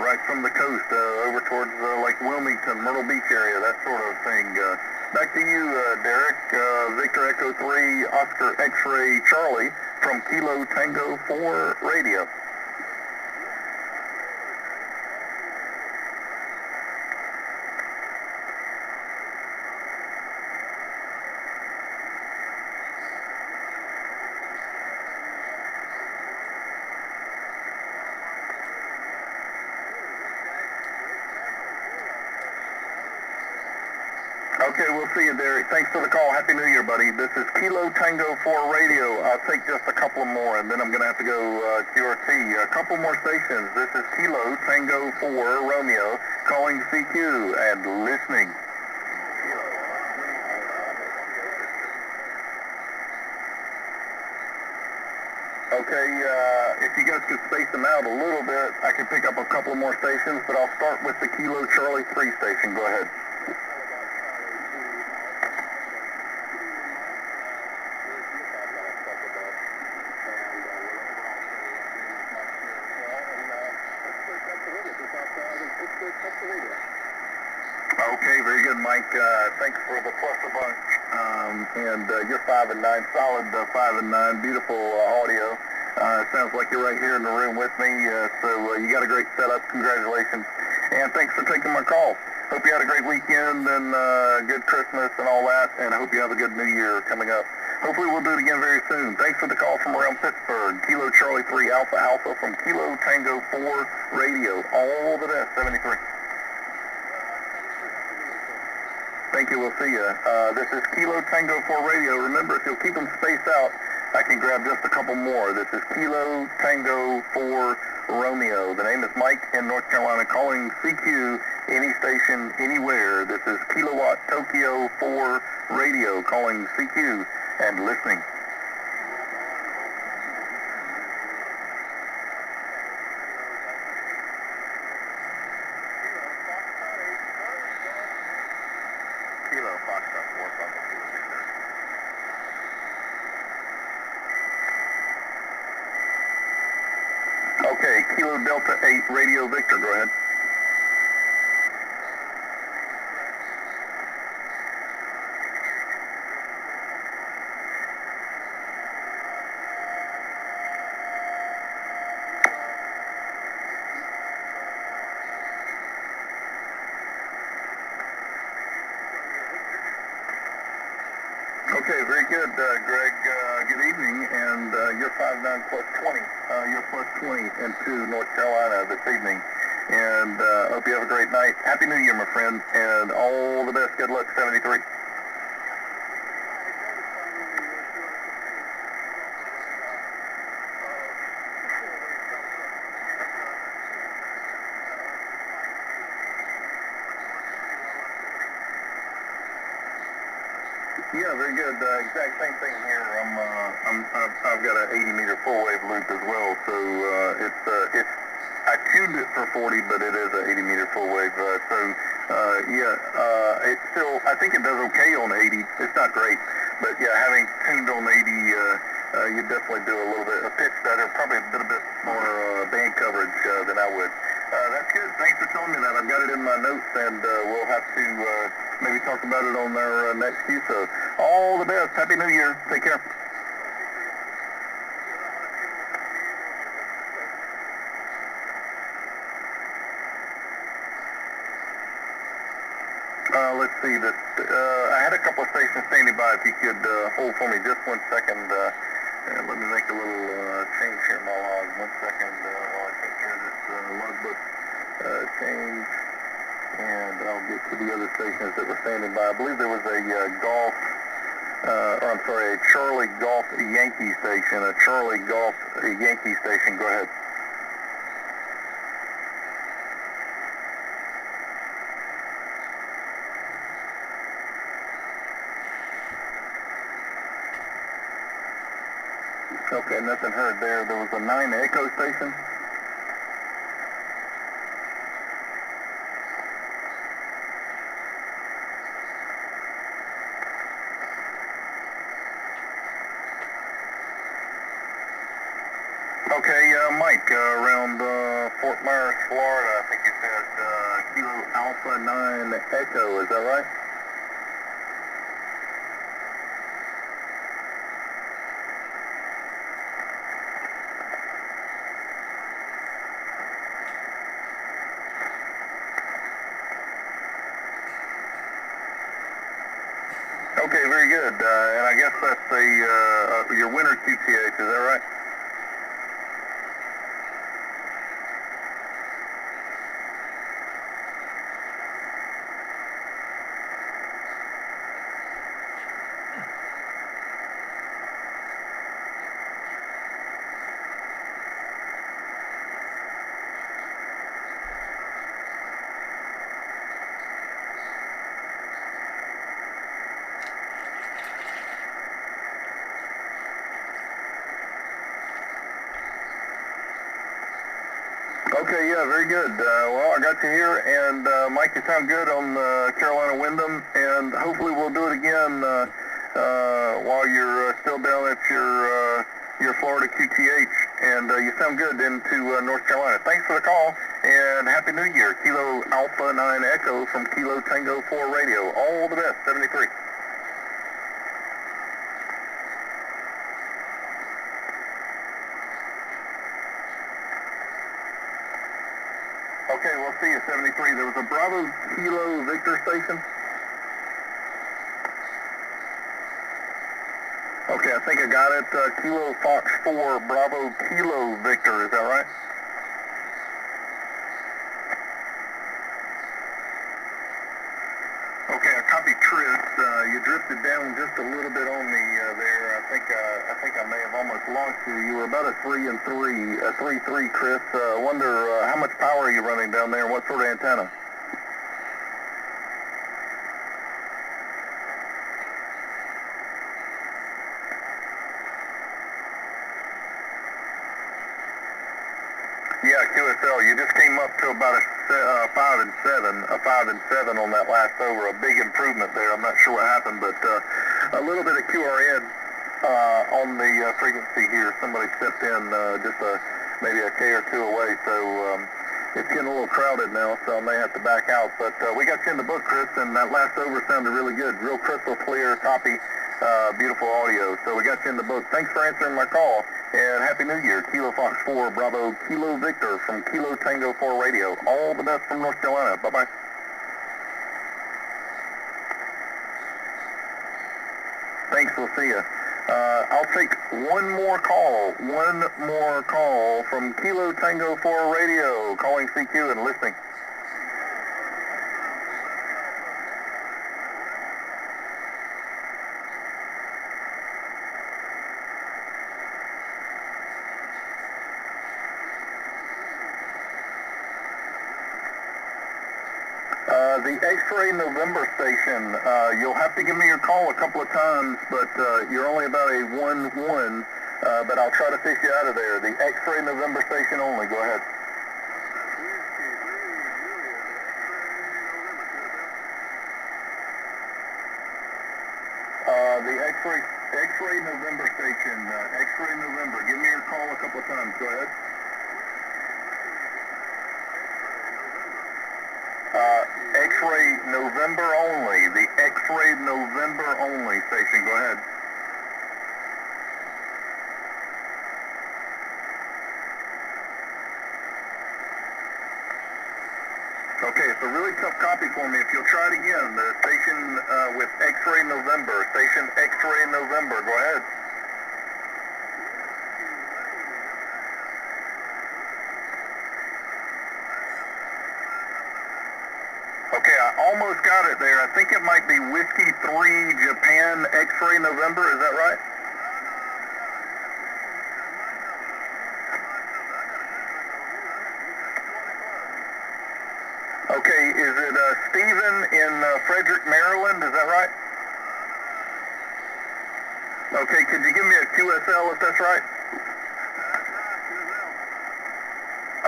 A: right from the coast, over towards Lake Wilmington, Myrtle Beach area, that sort of thing. Back to you, Derek. Victor Echo 3, Oscar X-Ray Charlie from Kilo Tango 4 Radio. Okay, we'll see you, Derek. Thanks for the call. Happy New Year, buddy. This is Kilo Tango 4 Radio. I'll take just a couple more, and then I'm going to have to go QRT. A couple more stations. This is Kilo Tango 4 Romeo calling CQ and listening. Okay, if you guys could space them out a little bit, I can pick up a couple more stations, but I'll start with the Kilo Charlie 3 station. Go ahead. Okay, very good, Mike. Thanks for the plus a bunch. And you're 5 and 9, solid 5 and 9, beautiful audio. Sounds like you're right here in the room with me. So you got a great setup. Congratulations, and thanks for taking my call. Hope you had a great weekend and good Christmas and all that. And I hope you have a good New Year coming up. Hopefully we'll do it again very soon. Thanks for the call from around Pittsburgh. Kilo Charlie 3 Alpha Alpha from Kilo Tango 4 Radio. All the best, 73. Thank you. We'll see you. This is Kilo Tango 4 Radio. Remember, if you'll keep them spaced out, I can grab just a couple more. This is Kilo Tango 4 Romeo. The name is Mike in North Carolina, calling CQ any station, anywhere. This is Kilowatt Tokyo 4 Radio, calling CQ and listening. Kilo Foxtrot 4 Bravo Kilo Victor. Okay, Kilo Delta 8 Radio Victor, go ahead. Okay, very good, Greg. Good evening, and you're 5'9" plus 20. You're plus 20 into North Carolina this evening, and hope you have a great night. Happy New Year, my friend, and all the best. Good luck, 73. Yeah, very good. Exact same thing here. I've got an 80-meter full-wave loop as well, so it's I tuned it for 40, but it is an 80-meter full-wave. So It's still, I think it does okay on 80. It's not great, but yeah, having tuned on 80, you definitely do a pitch better, probably a little bit more band coverage than I would. That's good. Thanks for telling me that. I've got it in my notes, and we'll have to maybe talk about it on our next cue. So, all the best. Happy New Year. Take care. Let's see. I had a couple of stations standing by. If you could hold for me just 1 second. And let me make a little change here in my log. 1 second while I take care of this logbook change. And I'll get to the other stations that were standing by. I believe there was a a Charlie Golf Yankee station. A Charlie Golf Yankee station. Go ahead. Okay, nothing heard there. There was a 9 Echo station. Okay, Mike, around Fort Myers, Florida, I think you said Kilo Alpha 9 Echo, is that right? Okay, very good. And I guess that's your winter QTH, is that right? Okay, yeah, very good. Well, I got you here, and Mike, you sound good on Carolina Wyndham, and hopefully we'll do it again while you're still down at your Florida QTH, and you sound good into North Carolina. Thanks for the call, and Happy New Year. Kilo Alpha 9 Echo from Kilo Tango 4 Radio. All the best, 73. Okay, we'll see you, 73. There was a Bravo Kilo Victor station. Okay, I think I got it. Kilo Fox 4 Bravo Kilo Victor, is that right? Okay, I copied Chris. You drifted down just a little bit on me there. I think I may have almost lost you. You were about a 3-3, Chris. Wonder how much power are you running down there? What sort of antenna? Yeah, QSL. You just came up to about a 5 and 7 on that last over. A big improvement there. I'm not sure what happened, but a little bit of QRN on the frequency here. Somebody stepped in maybe a K or 2 away, so it's getting a little crowded now, so I may have to back out. But we got you in the book, Chris, and that last over sounded really good. Real crystal clear, toppy, beautiful audio. So we got you in the book. Thanks for answering my call, and Happy New Year. Kilo Fox 4 Bravo Kilo Victor from Kilo Tango 4 Radio. All the best from North Carolina. Bye-bye. Thanks, we'll see you. I'll take one more call from Kilo Tango 4 Radio, calling CQ and listening. The X-Ray November station, you'll have to give me your call a couple of times, but you're only about a 1-1, but I'll try to fish you out of there. The X-Ray November station only, go ahead. The X-ray November station, X-ray November. Give me your call a couple of times. Go ahead. X-ray November only. The X-ray November only station. Go ahead. Okay, it's a really tough copy for me. If you'll try it again, the station with X-ray November, station X-ray November. Go ahead. Okay, I almost got it there. I think it might be Whiskey 3 Japan X-ray November. Is that right? Okay, is it Stephen in Frederick, Maryland? Is that right? Okay, could you give me a QSL if that's right?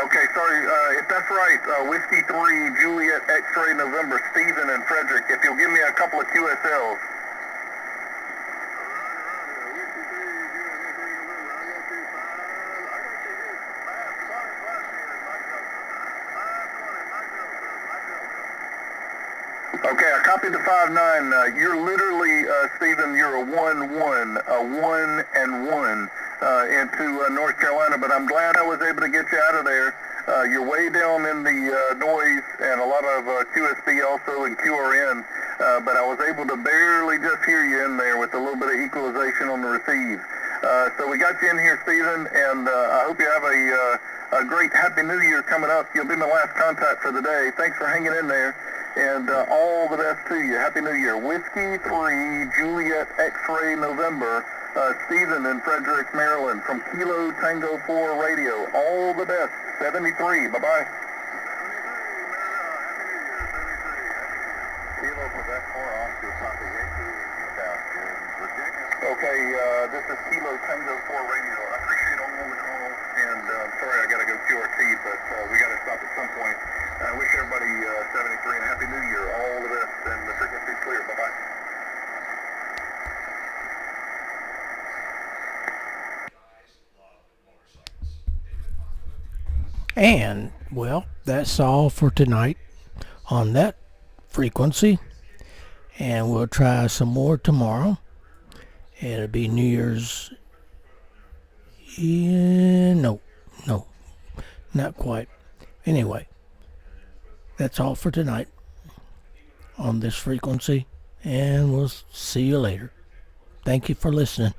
A: Okay, sorry, if that's right, Whiskey 3 Juliet X-ray November, Stephen and Frederick, if you'll give me a couple of QSLs. Okay, I copied the 5-9. You're literally, Stephen, you're a 1-1, a 1 and 1 into North Carolina, but I'm glad I was able to get you out of there. You're way down in the noise and a lot of QSB also and QRN, but I was able to barely just hear you in there with a little bit of equalization on the receive. So we got you in here, Stephen, and I hope you have a great Happy New Year coming up. You'll be my last contact for the day. Thanks for hanging in there. And all the best to you. Happy New Year. Whiskey 3, Juliet X-ray November, Stephen in Frederick, Maryland, from Kilo Tango 4 Radio. All the best. 73. Bye-bye. Okay, this is Kilo Tango 4 Radio. I appreciate all the calls, and I'm sorry I got to go QRT, but we got to stop at some point. I wish everybody 73 and Happy New Year. All the best, and the frequency's clear. Bye-bye.
D: And, well, that's all for tonight on that frequency. And we'll try some more tomorrow. It'll be New Year's. No, not quite. Anyway, that's all for tonight on this frequency. And we'll see you later. Thank you for listening.